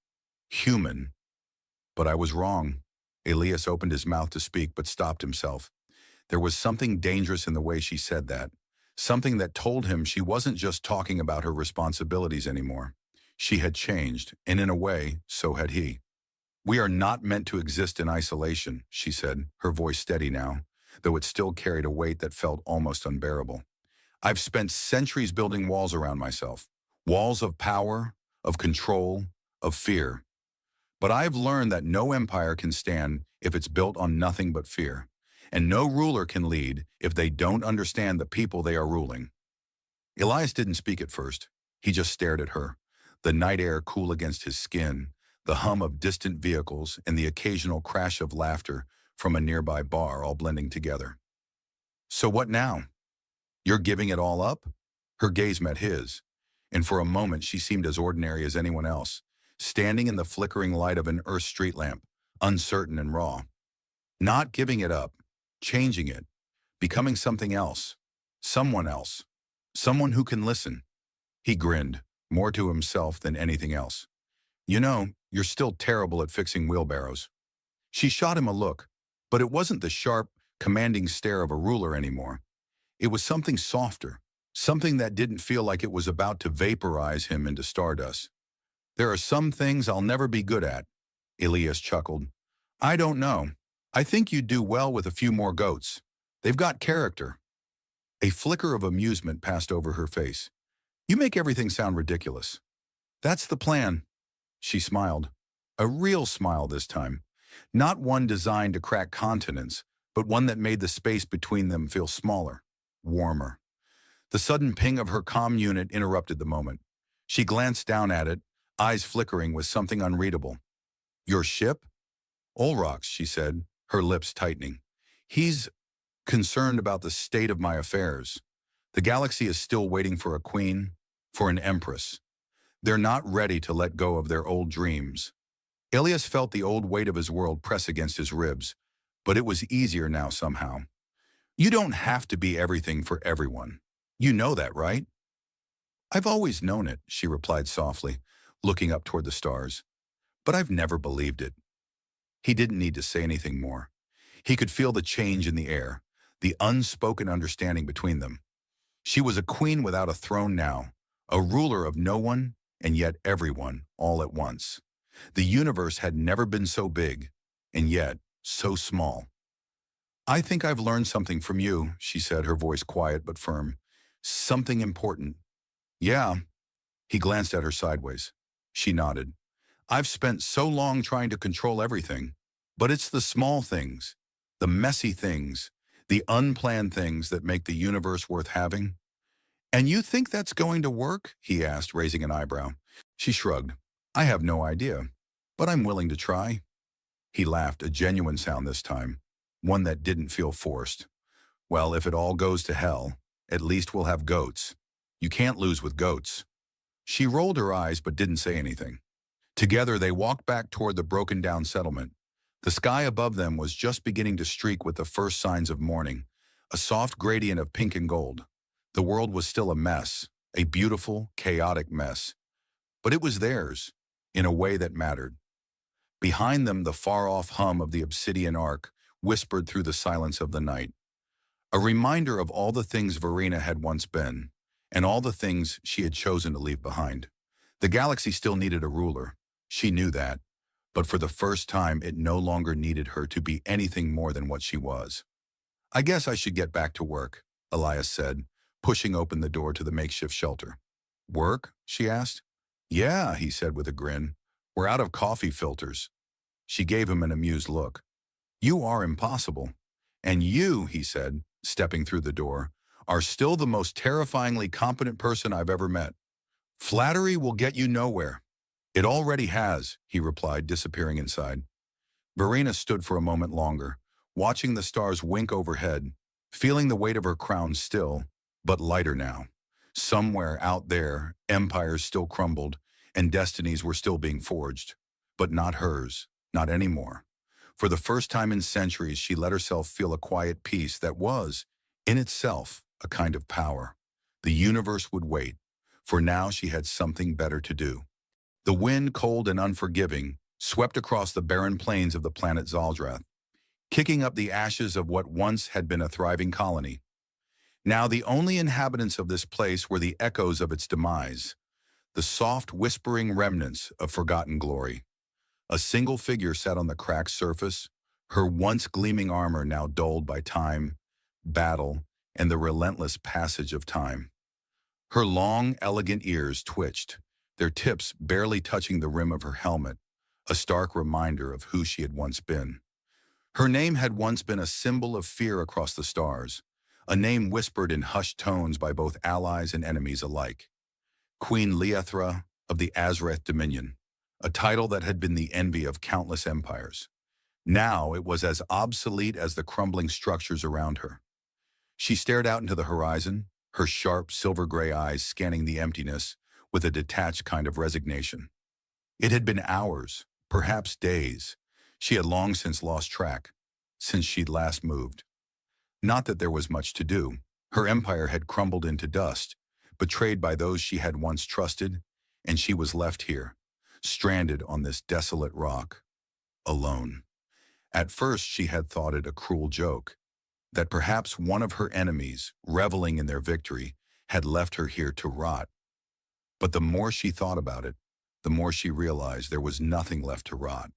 human. But I was wrong. Elias opened his mouth to speak, but stopped himself. There was something dangerous in the way she said that, something that told him she wasn't just talking about her responsibilities anymore. She had changed, and in a way, so had he. We are not meant to exist in isolation, she said, her voice steady now, though it still carried a weight that felt almost unbearable. I've spent centuries building walls around myself, walls of power, of control, of fear. But I've learned that no empire can stand if it's built on nothing but fear, and no ruler can lead if they don't understand the people they are ruling. Elias didn't speak at first. He just stared at her, the night air cool against his skin, the hum of distant vehicles and the occasional crash of laughter from a nearby bar all blending together. So what now? You're giving it all up? Her gaze met his, and for a moment she seemed as ordinary as anyone else, standing in the flickering light of an Earth street lamp, uncertain and raw. Not giving it up, changing it, becoming something else, someone who can listen. He grinned, more to himself than anything else. You know, you're still terrible at fixing wheelbarrows. She shot him a look, but it wasn't the sharp, commanding stare of a ruler anymore. It was something softer, something that didn't feel like it was about to vaporize him into stardust. There are some things I'll never be good at, Elias chuckled. I don't know. I think you'd do well with a few more goats. They've got character. A flicker of amusement passed over her face. You make everything sound ridiculous. That's the plan. She smiled. A real smile this time. Not one designed to crack continents, but one that made the space between them feel smaller, warmer. The sudden ping of her comm unit interrupted the moment. She glanced down at it, eyes flickering with something unreadable. Your ship? Olrox, she said, her lips tightening. He's concerned about the state of my affairs. The galaxy is still waiting for a queen, for an empress. They're not ready to let go of their old dreams. Elias felt the old weight of his world press against his ribs, but it was easier now somehow. You don't have to be everything for everyone. You know that, right? I've always known it, she replied softly, looking up toward the stars. But I've never believed it. He didn't need to say anything more. He could feel the change in the air, the unspoken understanding between them. She was a queen without a throne now, a ruler of no one and yet everyone all at once. The universe had never been so big, and yet so small. I think I've learned something from you, she said, her voice quiet but firm. Something important. Yeah. He glanced at her sideways. She nodded. I've spent so long trying to control everything, but it's the small things, the messy things, the unplanned things that make the universe worth having. And you think that's going to work? He asked, raising an eyebrow. She shrugged. I have no idea, but I'm willing to try. He laughed, a genuine sound this time, one that didn't feel forced. Well, if it all goes to hell, at least we'll have goats. You can't lose with goats. She rolled her eyes but didn't say anything. Together they walked back toward the broken-down settlement. The sky above them was just beginning to streak with the first signs of morning, a soft gradient of pink and gold. The world was still a mess, a beautiful, chaotic mess. But it was theirs, in a way that mattered. Behind them, the far-off hum of the obsidian arc whispered through the silence of the night. A reminder of all the things Verena had once been, and all the things she had chosen to leave behind. The galaxy still needed a ruler. She knew that. But for the first time, it no longer needed her to be anything more than what she was. I guess I should get back to work, Elias said, pushing open the door to the makeshift shelter. Work? She asked. Yeah, he said with a grin. We're out of coffee filters. She gave him an amused look. You are impossible. And you, he said, stepping through the door, are still the most terrifyingly competent person I've ever met. Flattery will get you nowhere. It already has, he replied, disappearing inside. Verena stood for a moment longer, watching the stars wink overhead, feeling the weight of her crown still, but lighter now. Somewhere out there, empires still crumbled, and destinies were still being forged. But not hers, not anymore. For the first time in centuries, she let herself feel a quiet peace that was, in itself, a kind of power. The universe would wait, for now she had something better to do. The wind, cold and unforgiving, swept across the barren plains of the planet Zaldrath, kicking up the ashes of what once had been a thriving colony. Now the only inhabitants of this place were the echoes of its demise, the soft, whispering remnants of forgotten glory. A single figure sat on the cracked surface, her once gleaming armor now dulled by time, battle, and the relentless passage of time. Her long, elegant ears twitched, their tips barely touching the rim of her helmet, a stark reminder of who she had once been. Her name had once been a symbol of fear across the stars, a name whispered in hushed tones by both allies and enemies alike. Queen Liethra of the Azreth Dominion, a title that had been the envy of countless empires. Now it was as obsolete as the crumbling structures around her. She stared out into the horizon, her sharp silver-gray eyes scanning the emptiness with a detached kind of resignation. It had been hours, perhaps days. She had long since lost track, since she'd last moved. Not that there was much to do. Her empire had crumbled into dust, betrayed by those she had once trusted, and she was left here, stranded on this desolate rock, alone. At first she had thought it a cruel joke, that perhaps one of her enemies, reveling in their victory, had left her here to rot. But the more she thought about it, the more she realized there was nothing left to rot.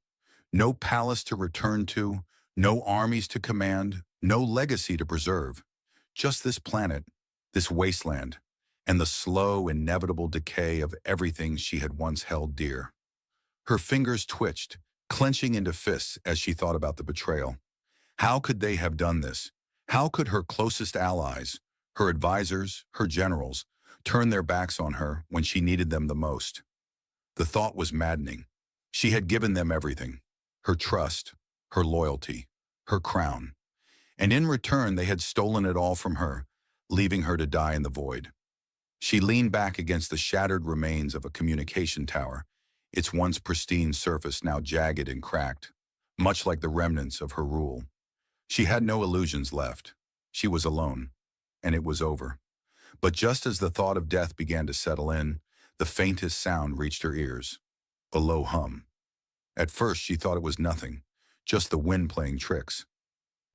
No palace to return to, no armies to command, no legacy to preserve. Just this planet, this wasteland, and the slow, inevitable decay of everything she had once held dear. Her fingers twitched, clenching into fists as she thought about the betrayal. How could they have done this? How could her closest allies, her advisors, her generals, turn their backs on her when she needed them the most? The thought was maddening. She had given them everything, her trust, her loyalty, her crown. And in return, they had stolen it all from her, leaving her to die in the void. She leaned back against the shattered remains of a communication tower, its once pristine surface now jagged and cracked, much like the remnants of her rule. She had no illusions left. She was alone, and it was over. But just as the thought of death began to settle in, the faintest sound reached her ears, a low hum. At first she thought it was nothing, just the wind playing tricks.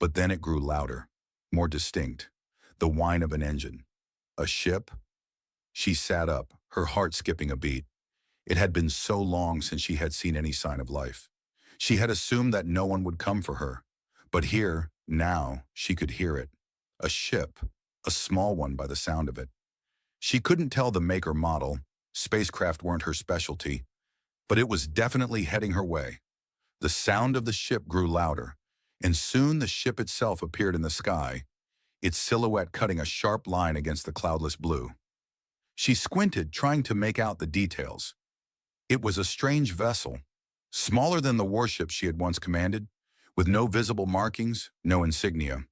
But then it grew louder, more distinct, the whine of an engine. A ship? She sat up, her heart skipping a beat. It had been so long since she had seen any sign of life. She had assumed that no one would come for her. But here, now, she could hear it. A ship, a small one by the sound of it. She couldn't tell the make or model. Spacecraft weren't her specialty. But it was definitely heading her way. The sound of the ship grew louder, and soon the ship itself appeared in the sky, its silhouette cutting a sharp line against the cloudless blue. She squinted, trying to make out the details. It was a strange vessel, smaller than the warship she had once commanded, with no visible markings, no insignia.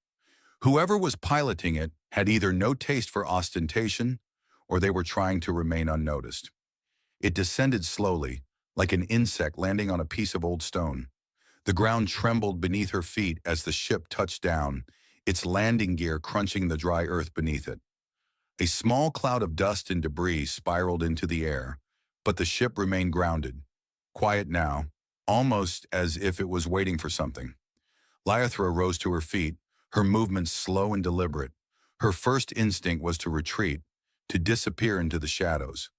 Whoever was piloting it had either no taste for ostentation, or they were trying to remain unnoticed. It descended slowly, like an insect landing on a piece of old stone. The ground trembled beneath her feet as the ship touched down, its landing gear crunching the dry earth beneath it. A small cloud of dust and debris spiraled into the air, but the ship remained grounded, quiet now, almost as if it was waiting for something. Lythra rose to her feet, her movements slow and deliberate. Her first instinct was to retreat, to disappear into the shadows.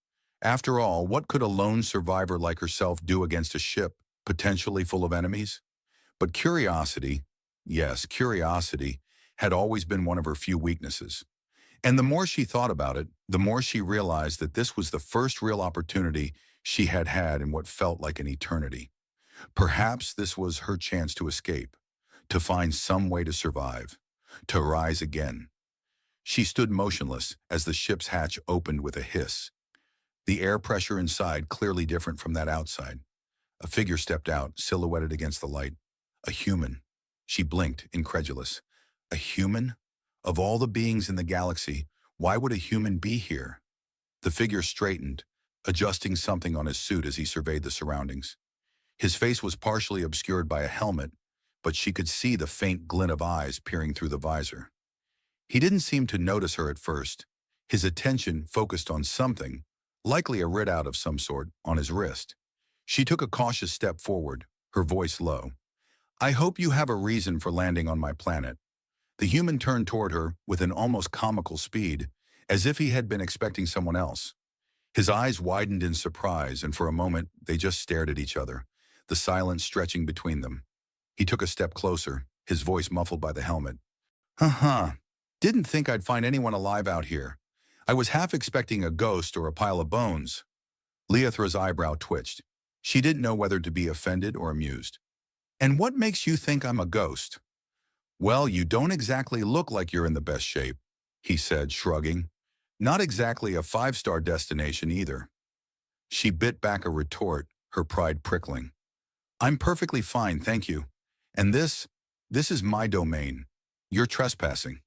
After all, what could a lone survivor like herself do against a ship potentially full of enemies? But curiosity, yes, curiosity, had always been one of her few weaknesses. And the more she thought about it, the more she realized that this was the first real opportunity she had had in what felt like an eternity. Perhaps this was her chance to escape, to find some way to survive, to rise again. She stood motionless as the ship's hatch opened with a hiss. The air pressure inside clearly different from that outside. A figure stepped out, silhouetted against the light. A human. She blinked, incredulous. A human? Of all the beings in the galaxy, why would a human be here? The figure straightened, adjusting something on his suit as he surveyed the surroundings. His face was partially obscured by a helmet, but she could see the faint glint of eyes peering through the visor. He didn't seem to notice her at first. His attention focused on something, likely a readout of some sort, on his wrist. She took a cautious step forward, her voice low. "I hope you have a reason for landing on my planet." The human turned toward her with an almost comical speed, as if he had been expecting someone else. His eyes widened in surprise, and for a moment they just stared at each other, the silence stretching between them. He took a step closer, his voice muffled by the helmet. Didn't think I'd find anyone alive out here. I was half expecting a ghost or a pile of bones." Leothra's eyebrow twitched. She didn't know whether to be offended or amused. "And what makes you think I'm a ghost?" "Well, you don't exactly look like you're in the best shape," he said, shrugging. "Not exactly a 5-star destination either." She bit back a retort, her pride prickling. I'm perfectly fine, thank you. And this is my domain. You're trespassing.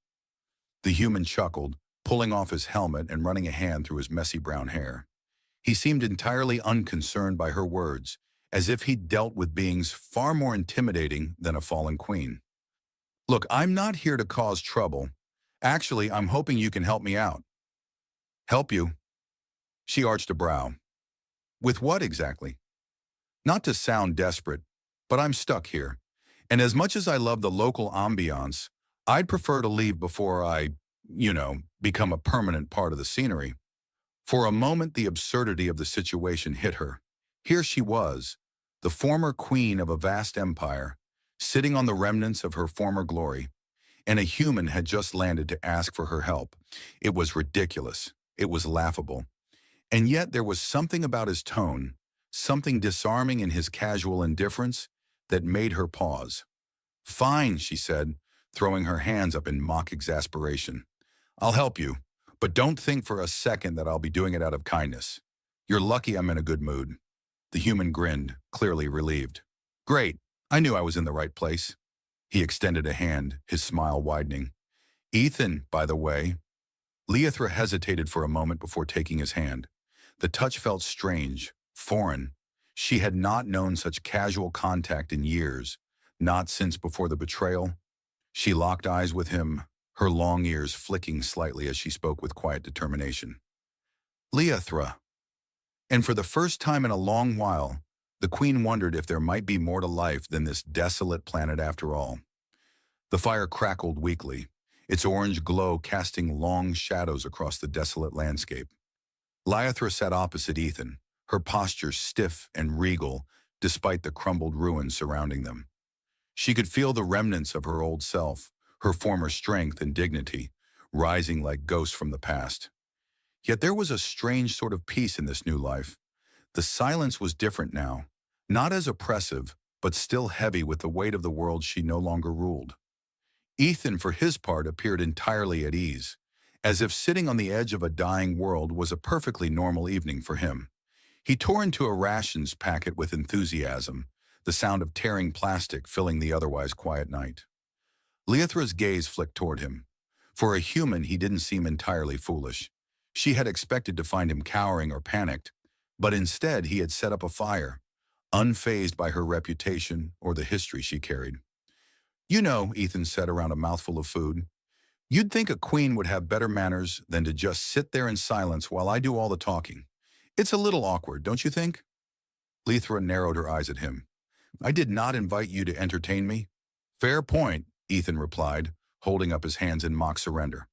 The human chuckled, pulling off his helmet and running a hand through his messy brown hair. He seemed entirely unconcerned by her words, as if he'd dealt with beings far more intimidating than a fallen queen. Look, I'm not here to cause trouble. Actually, I'm hoping you can help me out. Help you? She arched a brow. With what exactly? Not to sound desperate, but I'm stuck here. And as much as I love the local ambiance, I'd prefer to leave before I become a permanent part of the scenery. For a moment, the absurdity of the situation hit her. Here she was, the former queen of a vast empire, sitting on the remnants of her former glory, and a human had just landed to ask for her help. It was ridiculous. It was laughable. And yet there was something about his tone, something disarming in his casual indifference, that made her pause. Fine, she said, throwing her hands up in mock exasperation. I'll help you, but don't think for a second that I'll be doing it out of kindness. You're lucky I'm in a good mood. The human grinned, clearly relieved. Great, I knew I was in the right place. He extended a hand, his smile widening. Ethan, by the way. Leothra hesitated for a moment before taking his hand. The touch felt strange, foreign. She had not known such casual contact in years, not since before the betrayal. She locked eyes with him, her long ears flicking slightly as she spoke with quiet determination. Leothra. And for the first time in a long while, the queen wondered if there might be more to life than this desolate planet after all. The fire crackled weakly, its orange glow casting long shadows across the desolate landscape. Leothra sat opposite Ethan, her posture stiff and regal despite the crumbled ruins surrounding them. She could feel the remnants of her old self, her former strength and dignity, rising like ghosts from the past. Yet there was a strange sort of peace in this new life. The silence was different now, not as oppressive, but still heavy with the weight of the world she no longer ruled. Ethan, for his part, appeared entirely at ease, as if sitting on the edge of a dying world was a perfectly normal evening for him. He tore into a rations packet with enthusiasm, the sound of tearing plastic filling the otherwise quiet night. Leothra's gaze flicked toward him. For a human, he didn't seem entirely foolish. She had expected to find him cowering or panicked, but instead he had set up a fire, unfazed by her reputation or the history she carried. You know, Ethan said around a mouthful of food, you'd think a queen would have better manners than to just sit there in silence while I do all the talking. It's a little awkward, don't you think? Leothra narrowed her eyes at him. I did not invite you to entertain me. Fair point, Ethan replied, holding up his hands in mock surrender.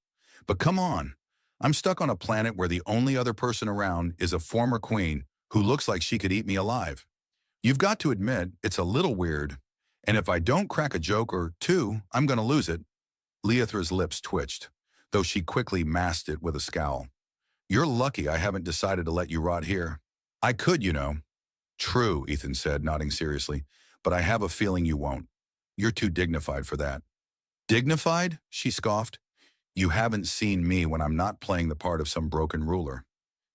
But come on, I'm stuck on a planet where the only other person around is a former queen who looks like she could eat me alive. You've got to admit, it's a little weird, and if I don't crack a joke or two, I'm going to lose it. Leothra's lips twitched, though she quickly masked it with a scowl. You're lucky I haven't decided to let you rot here. I could, you know. True, Ethan said, nodding seriously, but I have a feeling you won't. You're too dignified for that. Dignified? She scoffed. You haven't seen me when I'm not playing the part of some broken ruler.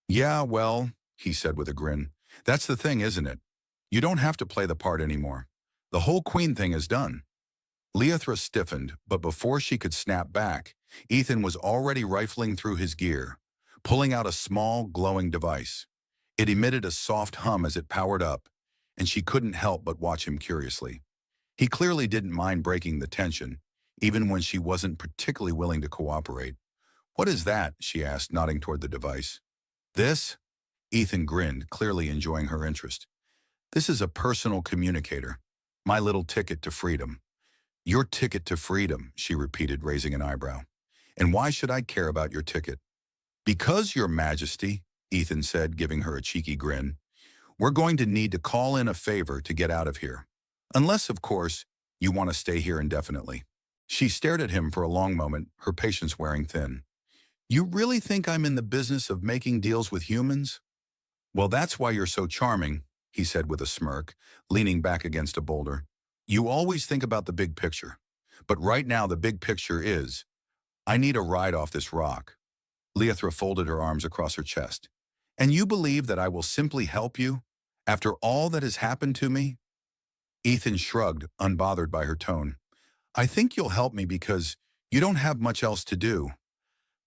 Yeah, well, he said with a grin, that's the thing, isn't it? You don't have to play the part anymore. The whole queen thing is done. Leothra stiffened, but before she could snap back, Ethan was already rifling through his gear, pulling out a small, glowing device. It emitted a soft hum as it powered up, and she couldn't help but watch him curiously. He clearly didn't mind breaking the tension, even when she wasn't particularly willing to cooperate. What is that? She asked, nodding toward the device. This? Ethan grinned, clearly enjoying her interest. This is a personal communicator. My little ticket to freedom. Your ticket to freedom, she repeated, raising an eyebrow. And why should I care about your ticket? Because, Your Majesty, Ethan said, giving her a cheeky grin, we're going to need to call in a favor to get out of here. Unless, of course, you want to stay here indefinitely. She stared at him for a long moment, her patience wearing thin. You really think I'm in the business of making deals with humans? Well, that's why you're so charming, he said with a smirk, leaning back against a boulder. You always think about the big picture. But right now the big picture is, I need a ride off this rock. Leothra folded her arms across her chest. And you believe that I will simply help you? After all that has happened to me? Ethan shrugged, unbothered by her tone. I think you'll help me because you don't have much else to do.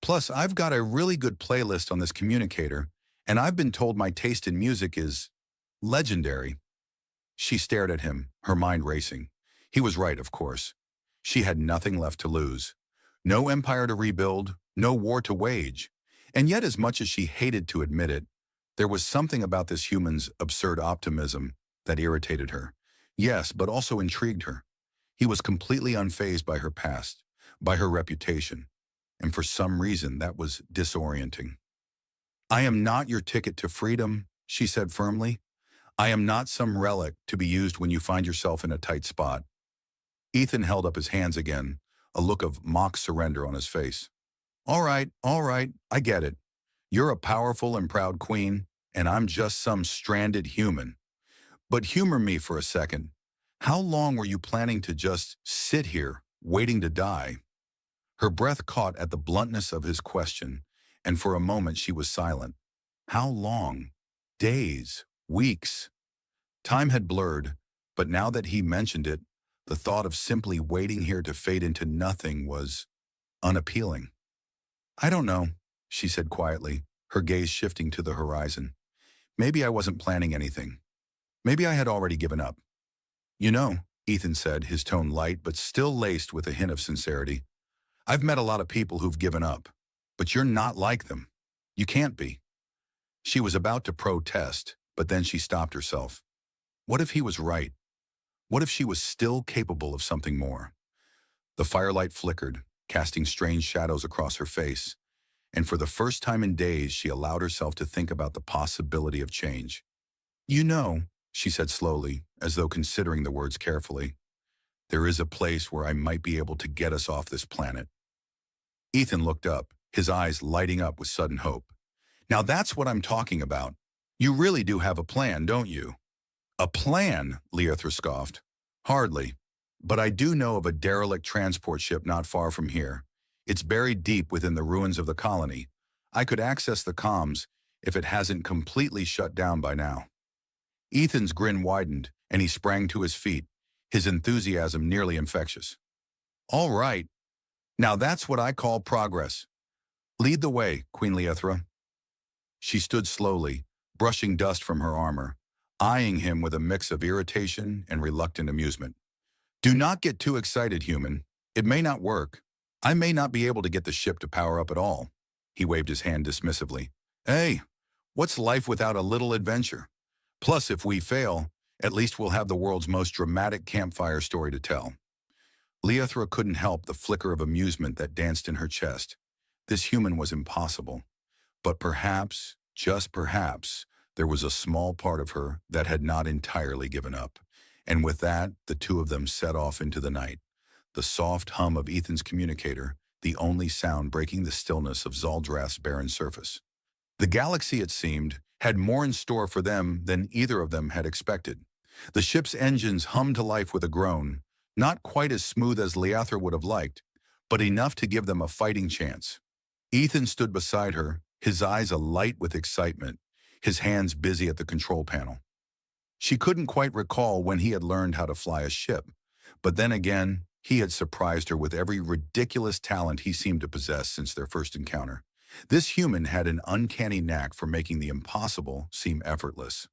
Plus, I've got a really good playlist on this communicator, and I've been told my taste in music is legendary. She stared at him, her mind racing. He was right, of course. She had nothing left to lose. No empire to rebuild, no war to wage. And yet, as much as she hated to admit it, there was something about this human's absurd optimism that irritated her. Yes, but also intrigued her. He was completely unfazed by her past, by her reputation, and for some reason that was disorienting. I am not your ticket to freedom, she said firmly. I am not some relic to be used when you find yourself in a tight spot. Ethan held up his hands again, a look of mock surrender on his face. All right, I get it. You're a powerful and proud queen, and I'm just some stranded human. But humor me for a second. How long were you planning to just sit here, waiting to die? Her breath caught at the bluntness of his question, and for a moment she was silent. How long? Days? Weeks? Time had blurred, but now that he mentioned it, the thought of simply waiting here to fade into nothing was unappealing. I don't know, she said quietly, her gaze shifting to the horizon. Maybe I wasn't planning anything. Maybe I had already given up. You know, Ethan said, his tone light but still laced with a hint of sincerity. I've met a lot of people who've given up, but you're not like them. You can't be. She was about to protest, but then she stopped herself. What if he was right? What if she was still capable of something more? The firelight flickered, casting strange shadows across her face, and for the first time in days she allowed herself to think about the possibility of change. You know, she said slowly, as though considering the words carefully, there is a place where I might be able to get us off this planet. Ethan looked up, his eyes lighting up with sudden hope. Now that's what I'm talking about. You really do have a plan, don't you? A plan, Leothra scoffed. Hardly. But I do know of a derelict transport ship not far from here. It's buried deep within the ruins of the colony. I could access the comms if it hasn't completely shut down by now. Ethan's grin widened, and he sprang to his feet, his enthusiasm nearly infectious. All right. Now that's what I call progress. Lead the way, Queen Leothra. She stood slowly, brushing dust from her armor, eyeing him with a mix of irritation and reluctant amusement. Do not get too excited, human. It may not work. I may not be able to get the ship to power up at all. He waved his hand dismissively. Hey, what's life without a little adventure? Plus, if we fail, at least we'll have the world's most dramatic campfire story to tell. Leothra couldn't help the flicker of amusement that danced in her chest. This human was impossible. But perhaps, just perhaps, there was a small part of her that had not entirely given up. And with that, the two of them set off into the night. The soft hum of Ethan's communicator, the only sound breaking the stillness of Zaldrath's barren surface. The galaxy, it seemed, had more in store for them than either of them had expected. The ship's engines hummed to life with a groan, not quite as smooth as Leothra would have liked, but enough to give them a fighting chance. Ethan stood beside her, his eyes alight with excitement, his hands busy at the control panel. She couldn't quite recall when he had learned how to fly a ship, but then again, he had surprised her with every ridiculous talent he seemed to possess since their first encounter. This human had an uncanny knack for making the impossible seem effortless.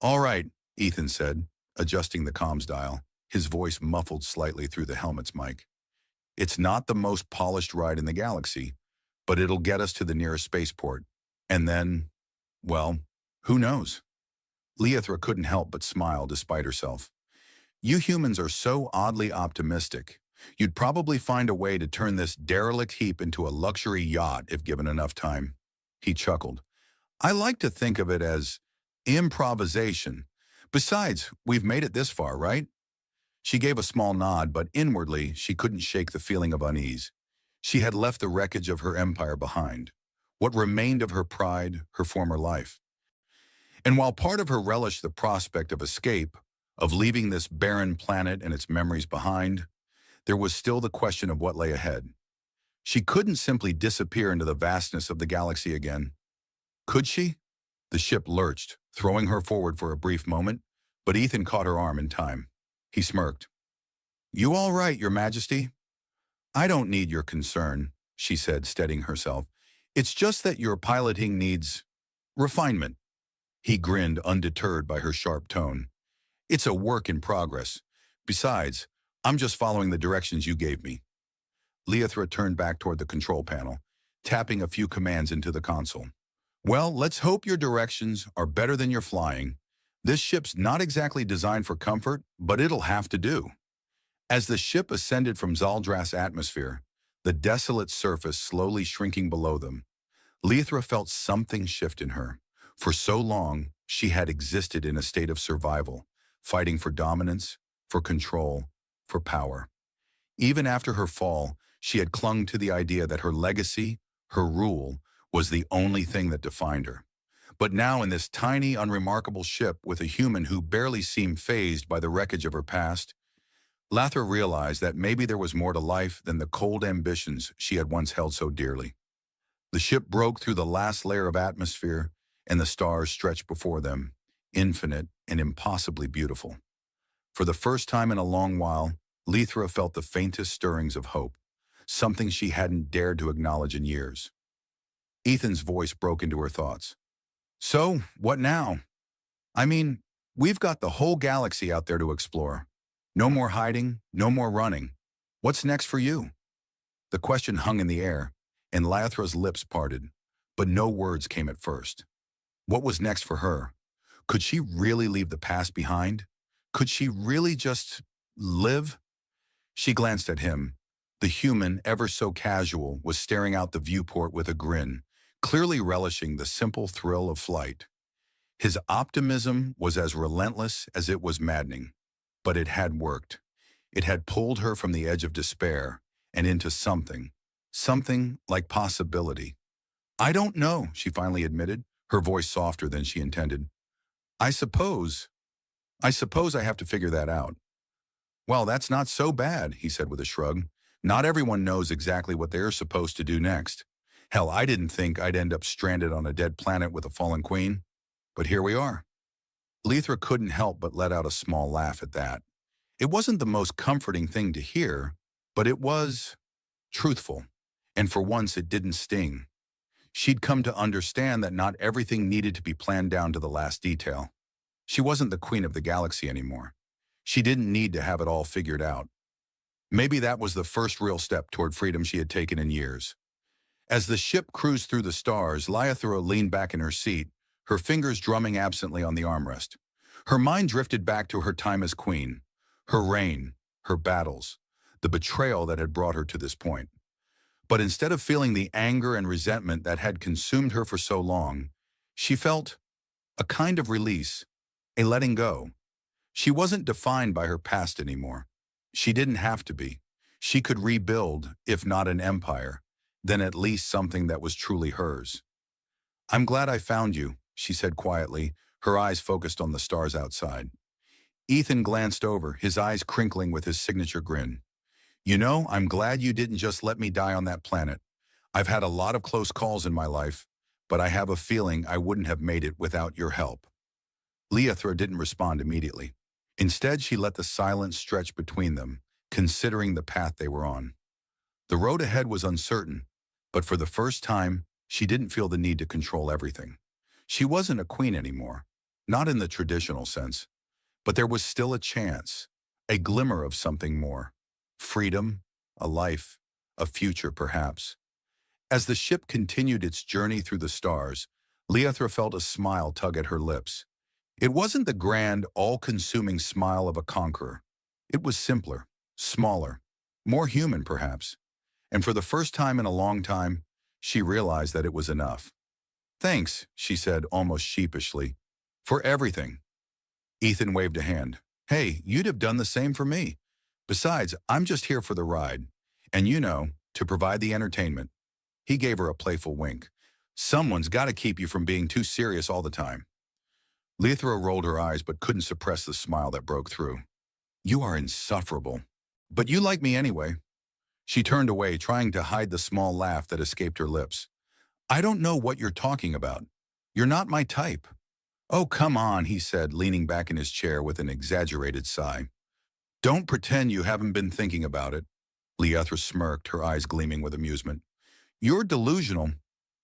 All right, Ethan said, adjusting the comms dial, his voice muffled slightly through the helmet's mic. It's not the most polished ride in the galaxy, but it'll get us to the nearest spaceport. And then, well, who knows? Leothra couldn't help but smile despite herself. You humans are so oddly optimistic. You'd probably find a way to turn this derelict heap into a luxury yacht if given enough time. He chuckled. I like to think of it as improvisation. Besides, we've made it this far, right? She gave a small nod, but inwardly she couldn't shake the feeling of unease. She had left the wreckage of her empire behind, what remained of her pride, her former life. And while part of her relished the prospect of escape, of leaving this barren planet and its memories behind, there was still the question of what lay ahead. She couldn't simply disappear into the vastness of the galaxy again. Could she? The ship lurched, throwing her forward for a brief moment, but Ethan caught her arm in time. He smirked. "You all right, Your Majesty?" "I don't need your concern," she said, steadying herself. "It's just that your piloting needs refinement." He grinned, undeterred by her sharp tone. "It's a work in progress. Besides, I'm just following the directions you gave me." Leothra turned back toward the control panel, tapping a few commands into the console. "Well, let's hope your directions are better than your flying. This ship's not exactly designed for comfort, but it'll have to do." As the ship ascended from Zaldra's atmosphere, the desolate surface slowly shrinking below them, Leothra felt something shift in her. For so long, she had existed in a state of survival, fighting for dominance, for control, for power. Even after her fall, she had clung to the idea that her legacy, her rule, was the only thing that defined her. But now in this tiny, unremarkable ship with a human who barely seemed fazed by the wreckage of her past, Leothra realized that maybe there was more to life than the cold ambitions she had once held so dearly. The ship broke through the last layer of atmosphere, and the stars stretched before them, infinite and impossibly beautiful. For the first time in a long while, Leothra felt the faintest stirrings of hope, something she hadn't dared to acknowledge in years. Ethan's voice broke into her thoughts. "So, what now? I mean, we've got the whole galaxy out there to explore. No more hiding, no more running. What's next for you?" The question hung in the air, and Leothra's lips parted, but no words came at first. What was next for her? Could she really leave the past behind? Could she really just live? She glanced at him. The human, ever so casual, was staring out the viewport with a grin, clearly relishing the simple thrill of flight. His optimism was as relentless as it was maddening, but it had worked. It had pulled her from the edge of despair and into something like possibility. "I don't know," she finally admitted, her voice softer than she intended. I suppose I have to figure that out." "Well, that's not so bad," he said with a shrug. "Not everyone knows exactly what they're supposed to do next. Hell, I didn't think I'd end up stranded on a dead planet with a fallen queen. But here we are." Leothra couldn't help but let out a small laugh at that. It wasn't the most comforting thing to hear, but it was truthful, and for once it didn't sting. She'd come to understand that not everything needed to be planned down to the last detail. She wasn't the queen of the galaxy anymore. She didn't need to have it all figured out. Maybe that was the first real step toward freedom she had taken in years. As the ship cruised through the stars, Leothra leaned back in her seat, her fingers drumming absently on the armrest. Her mind drifted back to her time as queen, her reign, her battles, the betrayal that had brought her to this point. But instead of feeling the anger and resentment that had consumed her for so long, she felt a kind of release, a letting go. She wasn't defined by her past anymore. She didn't have to be. She could rebuild, if not an empire, then at least something that was truly hers. "I'm glad I found you," she said quietly, her eyes focused on the stars outside. Ethan glanced over, his eyes crinkling with his signature grin. "You know, I'm glad you didn't just let me die on that planet. I've had a lot of close calls in my life, but I have a feeling I wouldn't have made it without your help." Leothra didn't respond immediately. Instead, she let the silence stretch between them, considering the path they were on. The road ahead was uncertain, but for the first time, she didn't feel the need to control everything. She wasn't a queen anymore, not in the traditional sense, but there was still a chance, a glimmer of something more. Freedom, a life, a future perhaps. As the ship continued its journey through the stars, Leothra felt a smile tug at her lips. It wasn't the grand, all-consuming smile of a conqueror. It was simpler, smaller, more human perhaps. And for the first time in a long time, she realized that it was enough. "Thanks," she said almost sheepishly, "for everything." Ethan waved a hand. "Hey, you'd have done the same for me. Besides, I'm just here for the ride. And to provide the entertainment." He gave her a playful wink. "Someone's got to keep you from being too serious all the time." Leothra rolled her eyes but couldn't suppress the smile that broke through. "You are insufferable. But you like me anyway." She turned away, trying to hide the small laugh that escaped her lips. "I don't know what you're talking about. You're not my type." "Oh, come on," he said, leaning back in his chair with an exaggerated sigh. "Don't pretend you haven't been thinking about it." Leethra smirked, her eyes gleaming with amusement. "You're delusional."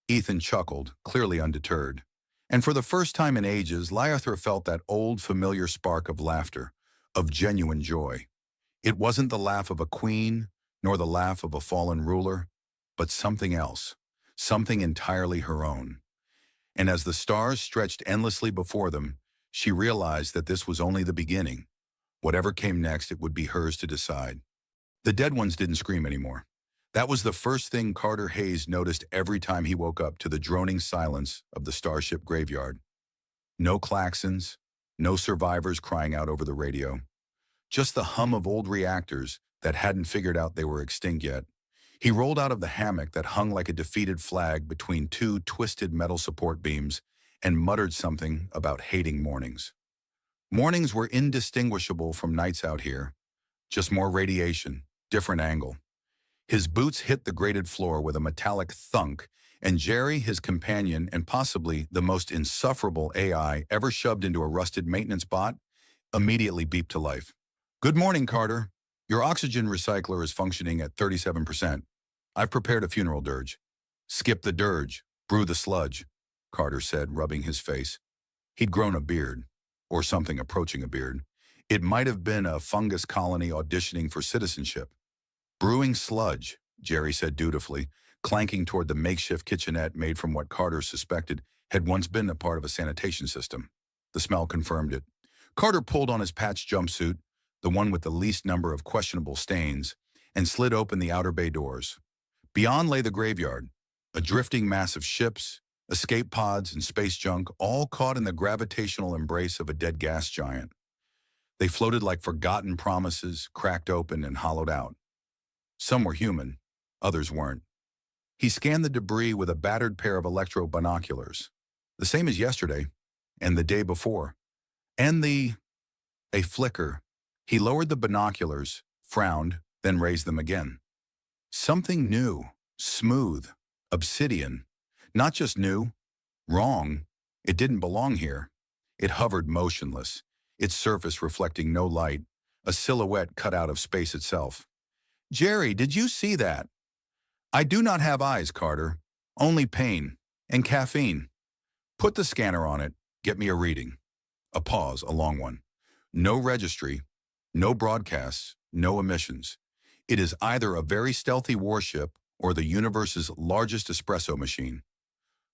Ethan chuckled, clearly undeterred. And for the first time in ages, Leethra felt that old familiar spark of laughter, of genuine joy. It wasn't the laugh of a queen, nor the laugh of a fallen ruler, but something else, something entirely her own. And as the stars stretched endlessly before them, she realized that this was only the beginning. Whatever came next, it would be hers to decide. The dead ones didn't scream anymore. That was the first thing Carter Hayes noticed every time he woke up to the droning silence of the starship graveyard. No klaxons, no survivors crying out over the radio. Just the hum of old reactors that hadn't figured out they were extinct yet. He rolled out of the hammock that hung like a defeated flag between two twisted metal support beams and muttered something about hating mornings. Mornings were indistinguishable from nights out here. Just more radiation, different angle. His boots hit the grated floor with a metallic thunk, and Jerry, his companion and possibly the most insufferable AI ever shoved into a rusted maintenance bot, immediately beeped to life. "Good morning, Carter. Your oxygen recycler is functioning at 37%. I've prepared a funeral dirge." "Skip the dirge, brew the sludge," Carter said, rubbing his face. He'd grown a beard, or something approaching a beard. It might have been a fungus colony auditioning for citizenship. "Brewing sludge," Jerry said dutifully, clanking toward the makeshift kitchenette made from what Carter suspected had once been a part of a sanitation system. The smell confirmed it. Carter pulled on his patched jumpsuit, the one with the least number of questionable stains, and slid open the outer bay doors. Beyond lay the graveyard, a drifting mass of ships, escape pods, and space junk, all caught in the gravitational embrace of a dead gas giant. They floated like forgotten promises, cracked open and hollowed out. Some were human, others weren't. He scanned the debris with a battered pair of electro binoculars, the same as yesterday, and the day before. And a flicker. He lowered the binoculars, frowned, then raised them again. Something new, smooth, obsidian. Not just new, wrong. It didn't belong here. It hovered motionless, its surface reflecting no light, a silhouette cut out of space itself. "Jerry, did you see that?" "I do not have eyes, Carter. Only pain. And caffeine." "Put the scanner on it. Get me a reading." A pause, a long one. No registry, no broadcasts, no emissions. It is either a very stealthy warship or the universe's largest espresso machine.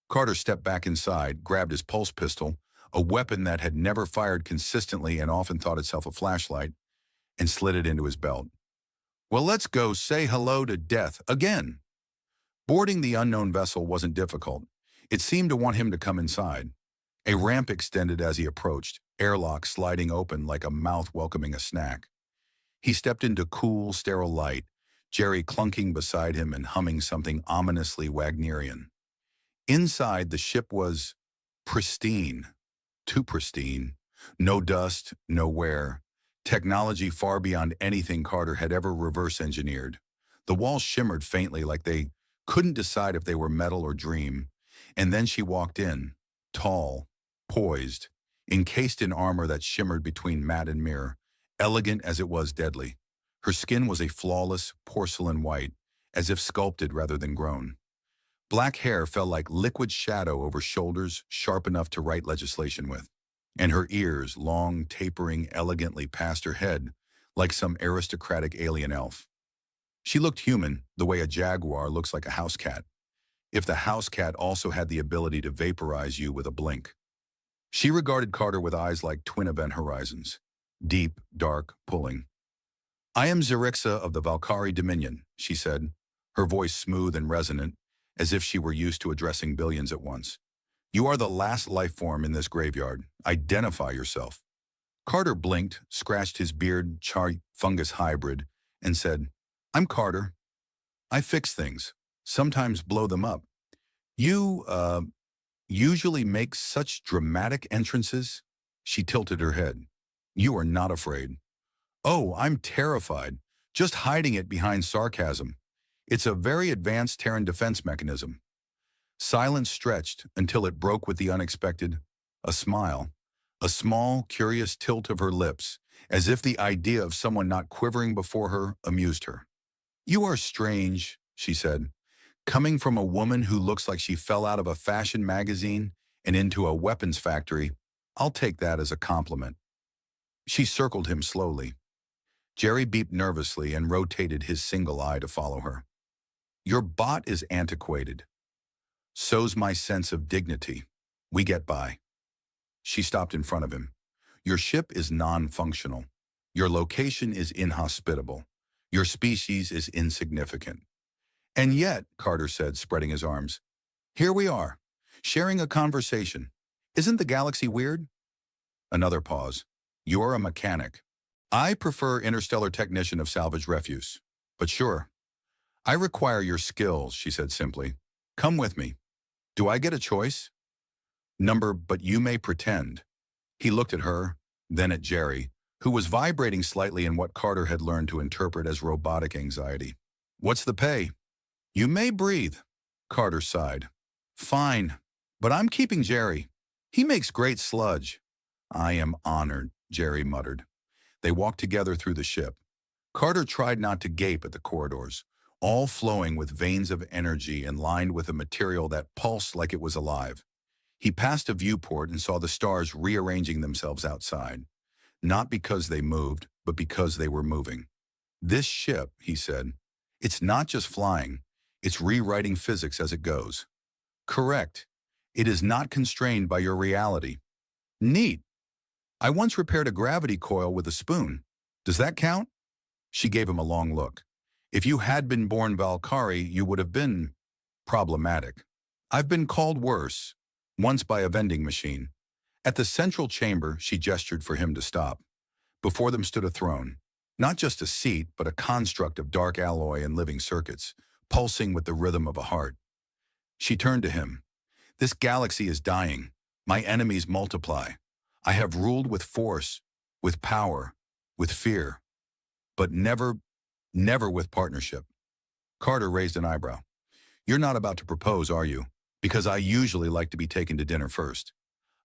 Carter stepped back inside, grabbed his pulse pistol, a weapon that had never fired consistently and often thought itself a flashlight, and slid it into his belt. "Well, let's go say hello to death again." Boarding the unknown vessel wasn't difficult. It seemed to want him to come inside. A ramp extended as he approached, airlock sliding open like a mouth welcoming a snack. He stepped into cool, sterile light, Jerry clunking beside him and humming something ominously Wagnerian. Inside, the ship was pristine, too pristine. No dust, no wear. Technology far beyond anything Carter had ever reverse engineered. The walls shimmered faintly like they couldn't decide if they were metal or dream. And then she walked in, tall, poised, encased in armor that shimmered between matte and mirror, elegant as it was deadly. Her skin was a flawless porcelain white, as if sculpted rather than grown. Black hair fell like liquid shadow over shoulders sharp enough to write legislation with, and her ears, long, tapering elegantly past her head, like some aristocratic alien elf. She looked human, the way a jaguar looks like a house cat, if the house cat also had the ability to vaporize you with a blink. She regarded Carter with eyes like twin event horizons, deep, dark, pulling. "I am Zerixa of the Valkyrie Dominion," she said, her voice smooth and resonant, as if she were used to addressing billions at once. "You are the last life form in this graveyard. Identify yourself." Carter blinked, scratched his beard, char-fungus hybrid, and said, "I'm Carter. I fix things, sometimes blow them up. You, usually make such dramatic entrances?" She tilted her head. "You are not afraid." "Oh, I'm terrified, just hiding it behind sarcasm. It's a very advanced Terran defense mechanism." Silence stretched until it broke with the unexpected, A smile, a small, curious tilt of her lips, as if the idea of someone not quivering before her amused her. "You are strange," she said, "coming from a woman who looks like she fell out of a fashion magazine and into a weapons factory. I'll take that as a compliment." She circled him slowly. Jerry beeped nervously and rotated his single eye to follow her. "Your bot is antiquated. So's my sense of dignity. We get by." She stopped in front of him. "Your ship is non-functional. Your location is inhospitable. Your species is insignificant." "And yet," Carter said, spreading his arms, "here we are, sharing a conversation. Isn't the galaxy weird?" Another pause. "You're a mechanic. I prefer interstellar technician of salvage refuse. But sure. I require your skills," she said simply. "Come with me. Do I get a choice?" But you may pretend." He looked at her, then at Jerry, who was vibrating slightly in what Carter had learned to interpret as robotic anxiety. "What's the pay?" "You may breathe." Carter sighed. "Fine, but I'm keeping Jerry. He makes great sludge." "I am honored," Jerry muttered. They walked together through the ship. Carter tried not to gape at the corridors, all flowing with veins of energy and lined with a material that pulsed like it was alive. He passed a viewport and saw the stars rearranging themselves outside, not because they moved, but because they were moving. "This ship," he said, "it's not just flying, it's rewriting physics as it goes." "Correct. It is not constrained by your reality." "Neat. I once repaired a gravity coil with a spoon. Does that count?" She gave him a long look. "If you had been born Valkyrie, you would have been problematic. I've been called worse, once by a vending machine." At the central chamber, she gestured for him to stop. Before them stood a throne. Not just a seat, but a construct of dark alloy and living circuits, pulsing with the rhythm of a heart. She turned to him. "This galaxy is dying. My enemies multiply. I have ruled with force, with power, with fear, but never with partnership." Carter raised an eyebrow. "You're not about to propose, are you? Because I usually like to be taken to dinner first."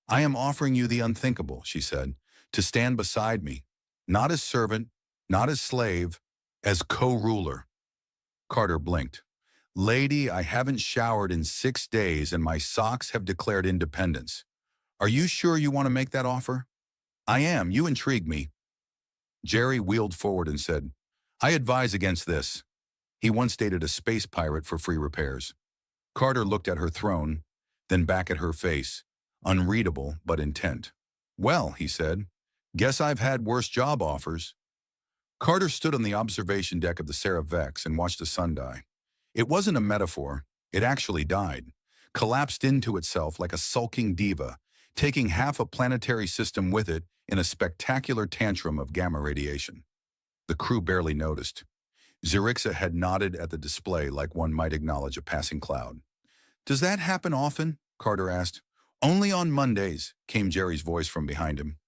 "I am offering you the unthinkable," she said, "to stand beside me, not as servant, not as slave, as co-ruler." Carter blinked. "Lady, I haven't showered in 6 days and my socks have declared independence. Are you sure you want to make that offer?" "I am. You intrigue me." Jerry wheeled forward and said, "I advise against this." He once dated a space pirate for free repairs. Carter looked at her throne, then back at her face, unreadable but intent. "Well," he said, "guess I've had worse job offers." Carter stood on the observation deck of the Seraph Vex and watched the sun die. It wasn't a metaphor. It actually died, collapsed into itself like a sulking diva, taking half a planetary system with it in a spectacular tantrum of gamma radiation. The crew barely noticed. Zirixa had nodded at the display like one might acknowledge a passing cloud. "Does that happen often?" Carter asked. "Only on Mondays," came Jerry's voice from behind him.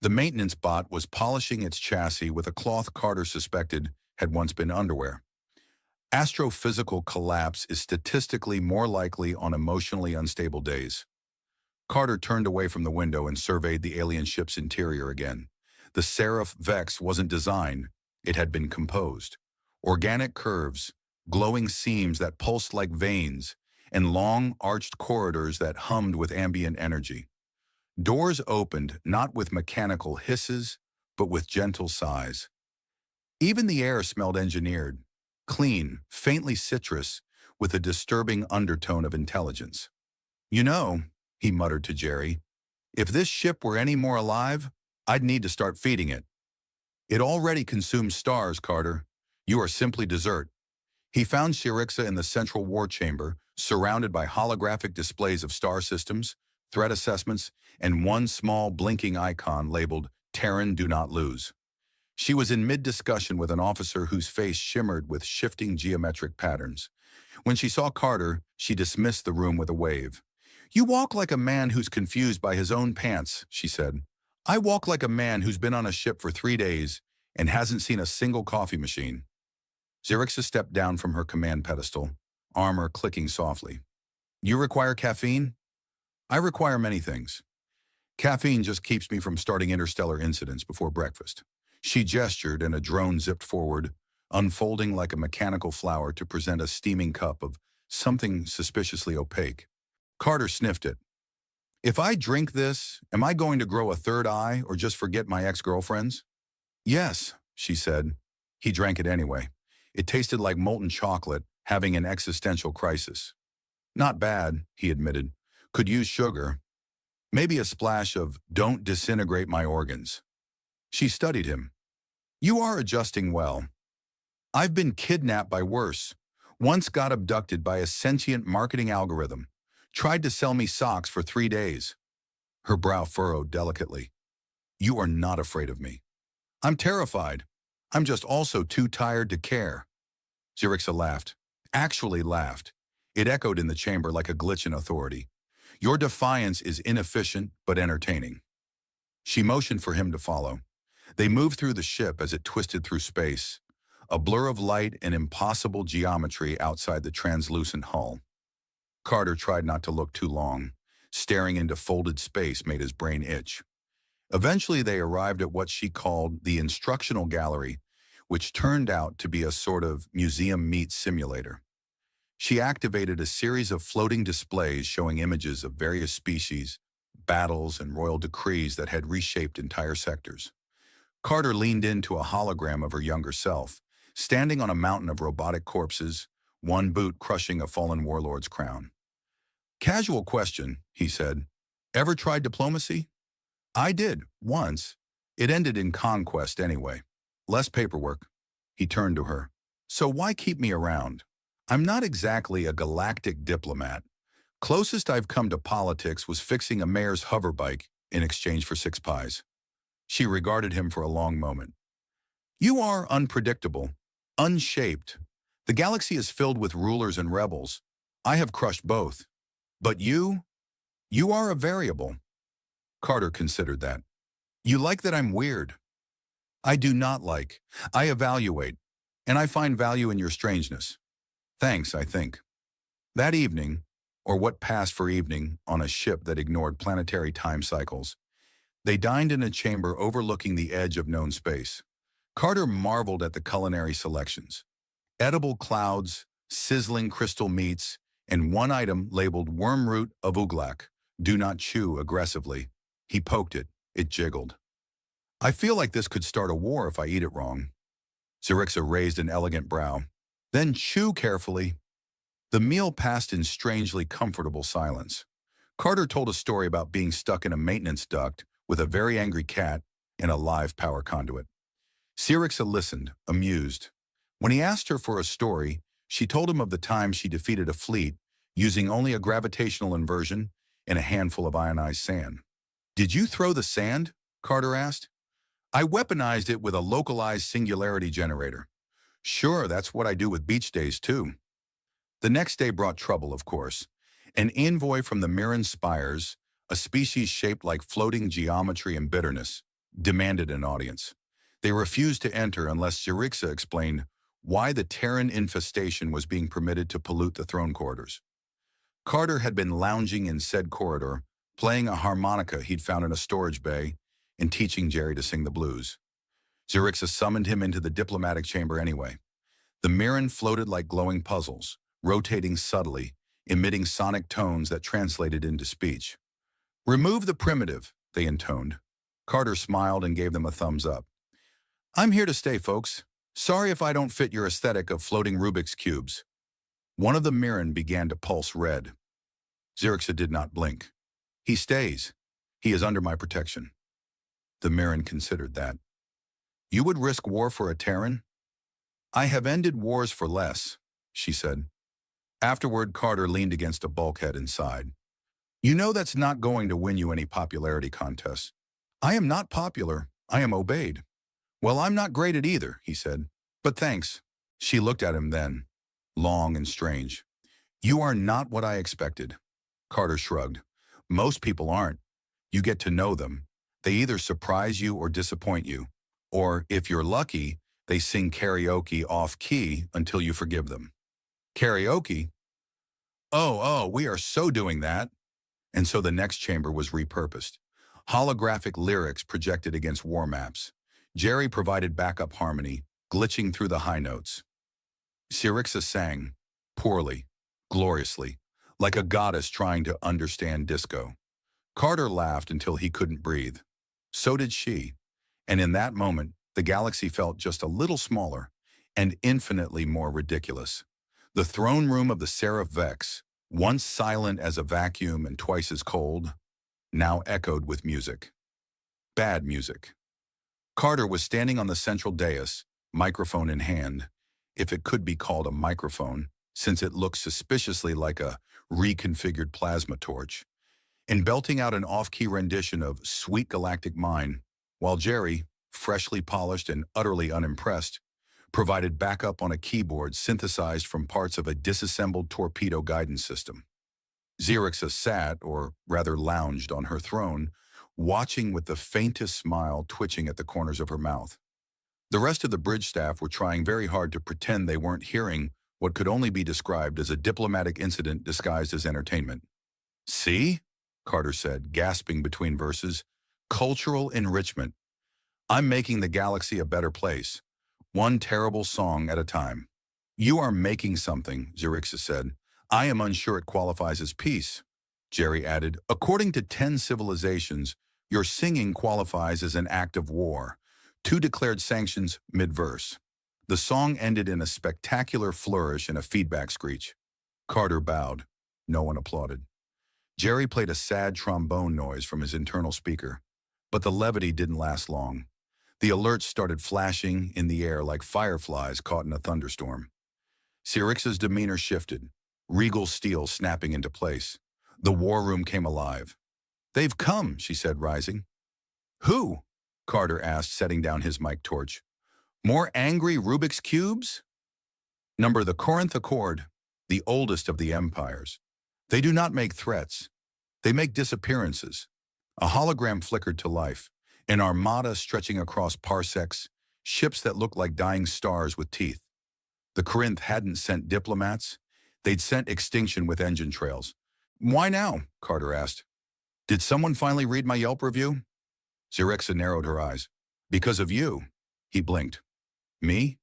The maintenance bot was polishing its chassis with a cloth Carter suspected had once been underwear. "Astrophysical collapse is statistically more likely on emotionally unstable days." Carter turned away from the window and surveyed the alien ship's interior again. The Seraph Vex wasn't designed, it had been composed. Organic curves, glowing seams that pulsed like veins, and long, arched corridors that hummed with ambient energy. Doors opened not with mechanical hisses, but with gentle sighs. Even the air smelled engineered, clean, faintly citrus, with a disturbing undertone of intelligence. "You know," he muttered to Jerry, "if this ship were any more alive, I'd need to start feeding it." "It already consumes stars, Carter. You are simply dessert." He found Zirixa in the central war chamber, surrounded by holographic displays of star systems, threat assessments, and one small blinking icon labeled "Terran Do Not Lose." She was in mid-discussion with an officer whose face shimmered with shifting geometric patterns. When she saw Carter, she dismissed the room with a wave. "You walk like a man who's confused by his own pants," she said. "I walk like a man who's been on a ship for 3 days and hasn't seen a single coffee machine." Zirixa stepped down from her command pedestal, armor clicking softly. "You require caffeine?" "I require many things." Caffeine just keeps me from starting interstellar incidents before breakfast. She gestured and a drone zipped forward, unfolding like a mechanical flower to present a steaming cup of something suspiciously opaque. Carter sniffed it. If I drink this, am I going to grow a third eye or just forget my ex-girlfriends? Yes, she said. He drank it anyway. It tasted like molten chocolate, having an existential crisis. Not bad, he admitted. Could use sugar. Maybe a splash of don't disintegrate my organs. She studied him. You are adjusting well. I've been kidnapped by worse. Once got abducted by a sentient marketing algorithm. Tried to sell me socks for 3 days. Her brow furrowed delicately. You are not afraid of me. I'm terrified. I'm just also too tired to care. Zirixa laughed. Actually laughed. It echoed in the chamber like a glitch in authority. Your defiance is inefficient but entertaining. She motioned for him to follow. They moved through the ship as it twisted through space, a blur of light and impossible geometry outside the translucent hull. Carter tried not to look too long. Staring into folded space made his brain itch. Eventually they arrived at what she called the instructional gallery, which turned out to be a sort of museum meets simulator. She activated a series of floating displays showing images of various species, battles, and royal decrees that had reshaped entire sectors. Carter leaned into a hologram of her younger self, standing on a mountain of robotic corpses, one boot crushing a fallen warlord's crown. Casual question, he said. Ever tried diplomacy? I did, once. It ended in conquest anyway. Less paperwork. He turned to her. So why keep me around? I'm not exactly a galactic diplomat. Closest I've come to politics was fixing a mayor's hoverbike in exchange for 6 pies. She regarded him for a long moment. You are unpredictable, unshaped. The galaxy is filled with rulers and rebels. I have crushed both. But you are a variable. Carter considered that. You like that I'm weird. I do not like. I evaluate, and I find value in your strangeness. Thanks, I think. That evening, or what passed for evening on a ship that ignored planetary time cycles, they dined in a chamber overlooking the edge of known space. Carter marveled at the culinary selections. Edible clouds, sizzling crystal meats, and one item labeled wormroot of Uglak, do not chew aggressively. He poked it. It jiggled. I feel like this could start a war if I eat it wrong. Zirixa raised an elegant brow. Then chew carefully. The meal passed in strangely comfortable silence. Carter told a story about being stuck in a maintenance duct with a very angry cat in a live power conduit. Zirixa listened, amused. When he asked her for a story, she told him of the time she defeated a fleet using only a gravitational inversion and a handful of ionized sand. Did you throw the sand? Carter asked. I weaponized it with a localized singularity generator. Sure, that's what I do with beach days, too. The next day brought trouble, of course. An envoy from the Mirren Spires, a species shaped like floating geometry and bitterness, demanded an audience. They refused to enter unless Zirixa explained why the Terran infestation was being permitted to pollute the throne corridors. Carter had been lounging in said corridor, playing a harmonica he'd found in a storage bay, and teaching Jerry to sing the blues. Zirixa summoned him into the diplomatic chamber anyway. The Mirren floated like glowing puzzles, rotating subtly, emitting sonic tones that translated into speech. Remove the primitive, they intoned. Carter smiled and gave them a thumbs up. I'm here to stay, folks. Sorry if I don't fit your aesthetic of floating Rubik's cubes. One of the Mirren began to pulse red. Zirixa did not blink. He stays. He is under my protection. The Mirren considered that. You would risk war for a Terran? I have ended wars for less, she said. Afterward, Carter leaned against a bulkhead and sighed. You know that's not going to win you any popularity contests. I am not popular. I am obeyed. Well, I'm not great at either, he said. But thanks. She looked at him then, long and strange. You are not what I expected. Carter shrugged. Most people aren't. You get to know them. They either surprise you or disappoint you. Or, if you're lucky, they sing karaoke off-key until you forgive them. Karaoke? Oh, we are so doing that. And so the next chamber was repurposed. Holographic lyrics projected against war maps. Jerry provided backup harmony, glitching through the high notes. Syrixa sang, poorly, gloriously, like a goddess trying to understand disco. Carter laughed until he couldn't breathe. So did she. And in that moment, the galaxy felt just a little smaller and infinitely more ridiculous. The throne room of the Seraph Vex, once silent as a vacuum and twice as cold, now echoed with music. Bad music. Carter was standing on the central dais, microphone in hand, if it could be called a microphone, since it looked suspiciously like a reconfigured plasma torch, and belting out an off-key rendition of Sweet Galactic Mine, while Jerry, freshly polished and utterly unimpressed, provided backup on a keyboard synthesized from parts of a disassembled torpedo guidance system. Xerixa sat, or rather lounged, on her throne, watching with the faintest smile twitching at the corners of her mouth. The rest of the bridge staff were trying very hard to pretend they weren't hearing what could only be described as a diplomatic incident disguised as entertainment. "See?" Carter said, gasping between verses. "Cultural enrichment. I'm making the galaxy a better place, one terrible song at a time." "You are making something," Xerixa said. "I am unsure it qualifies as peace." Jerry added, "According to 10 civilizations, your singing qualifies as an act of war. 2 declared sanctions mid-verse." The song ended in a spectacular flourish and a feedback screech. Carter bowed. No one applauded. Jerry played a sad trombone noise from his internal speaker, but the levity didn't last long. The alerts started flashing in the air like fireflies caught in a thunderstorm. Syrix's demeanor shifted, regal steel snapping into place. The war room came alive. "They've come," she said, rising. "Who?" Carter asked, setting down his mic torch. "More angry Rubik's Cubes?" "Number the Corinth Accord, the oldest of the empires. They do not make threats. They make disappearances." A hologram flickered to life, an armada stretching across parsecs, ships that looked like dying stars with teeth. The Corinth hadn't sent diplomats. They'd sent extinction with engine trails. "Why now?" Carter asked. "Did someone finally read my Yelp review?" Xerixa narrowed her eyes. "Because of you." He blinked. "Me?"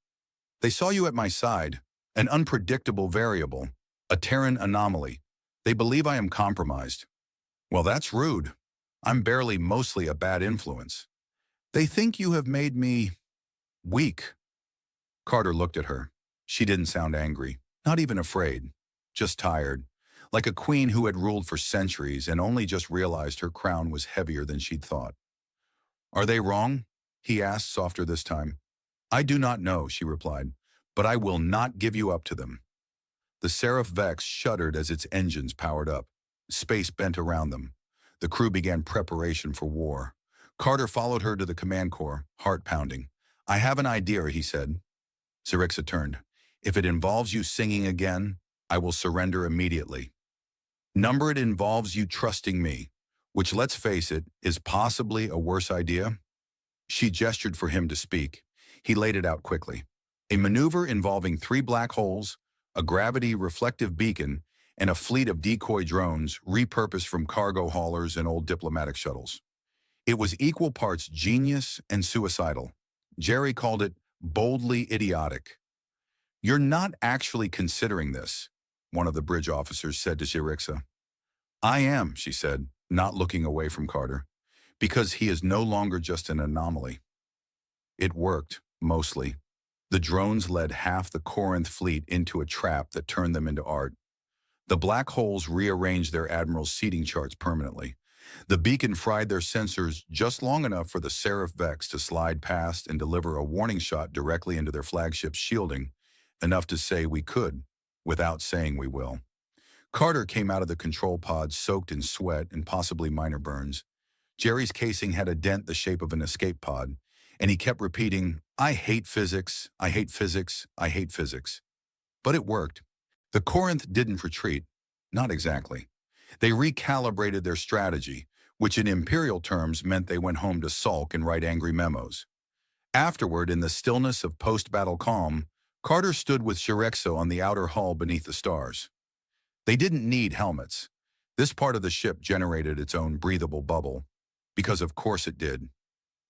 "They saw you at my side, an unpredictable variable, a Terran anomaly. They believe I am compromised." "Well, that's rude. I'm barely mostly a bad influence." "They think you have made me weak." Carter looked at her. She didn't sound angry, not even afraid, just tired, like a queen who had ruled for centuries and only just realized her crown was heavier than she'd thought. "Are they wrong?" he asked, softer this time. "I do not know," she replied, "but I will not give you up to them." The Seraph Vex shuddered as its engines powered up. Space bent around them. The crew began preparation for war. Carter followed her to the command core, heart pounding. "I have an idea," he said. Xerixa turned. "If it involves you singing again, I will surrender immediately. Number it involves you trusting me, which, let's face it, is possibly a worse idea." She gestured for him to speak. He laid it out quickly. "A maneuver involving 3 black holes, a gravity-reflective beacon, and a fleet of decoy drones repurposed from cargo haulers and old diplomatic shuttles." It was equal parts genius and suicidal. Jerry called it boldly idiotic. "You're not actually considering this," one of the bridge officers said to Xerixa. "I am," she said, not looking away from Carter, "because he is no longer just an anomaly." It worked, mostly. The drones led half the Corinth fleet into a trap that turned them into art. The black holes rearranged their admiral's seating charts permanently. The beacon fried their sensors just long enough for the Seraph Vex to slide past and deliver a warning shot directly into their flagship's shielding, enough to say we could, without saying we will. Carter came out of the control pod soaked in sweat and possibly minor burns. Jerry's casing had a dent the shape of an escape pod, and he kept repeating, "I hate physics, I hate physics, I hate physics." But it worked. The Corinth didn't retreat. Not exactly. They recalibrated their strategy, which in imperial terms meant they went home to sulk and write angry memos. Afterward, in the stillness of post-battle calm, Carter stood with Xerixa on the outer hull beneath the stars. They didn't need helmets. This part of the ship generated its own breathable bubble. Because of course it did.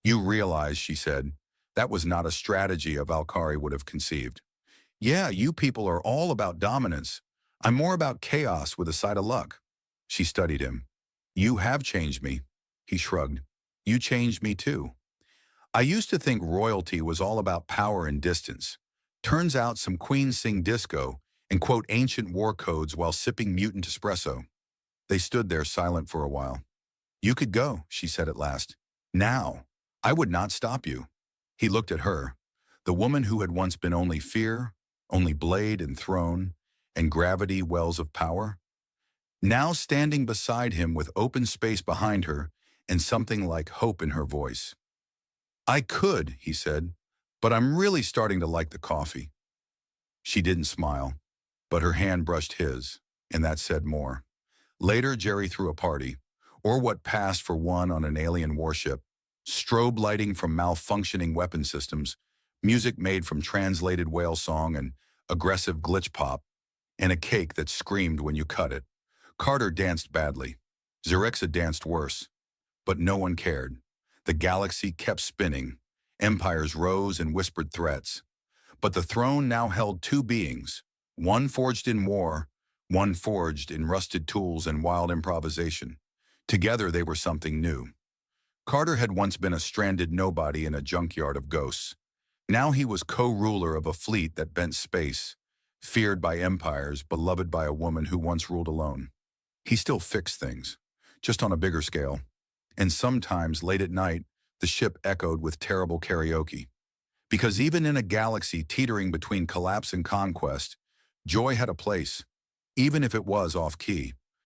You realize, she said, that was not a strategy a Valkyrie would have conceived. Yeah, you people are all about dominance. I'm more about chaos with a side of luck. She studied him. You have changed me. He shrugged. You changed me too. I used to think royalty was all about power and distance. Turns out some queens sing disco and quote ancient war codes while sipping mutant espresso. They stood there silent for a while. You could go, she said at last. Now. I would not stop you. He looked at her, the woman who had once been only fear, only blade and throne, and gravity wells of power, now standing beside him with open space behind her and something like hope in her voice. I could, he said, but I'm really starting to like the coffee. She didn't smile, but her hand brushed his, and that said more. Later, Jerry threw a party, or what passed for one on an alien warship, strobe lighting from malfunctioning weapon systems, music made from translated whale song and aggressive glitch pop, and a cake that screamed when you cut it. Carter danced badly. Zerexa danced worse. But no one cared. The galaxy kept spinning. Empires rose and whispered threats. But the throne now held two beings, one forged in war, one forged in rusted tools and wild improvisation. Together they were something new. Carter had once been a stranded nobody in a junkyard of ghosts. Now he was co-ruler of a fleet that bent space, feared by empires, beloved by a woman who once ruled alone. He still fixed things, just on a bigger scale. And sometimes, late at night, the ship echoed with terrible karaoke. Because even in a galaxy teetering between collapse and conquest, joy had a place, even if it was off-key.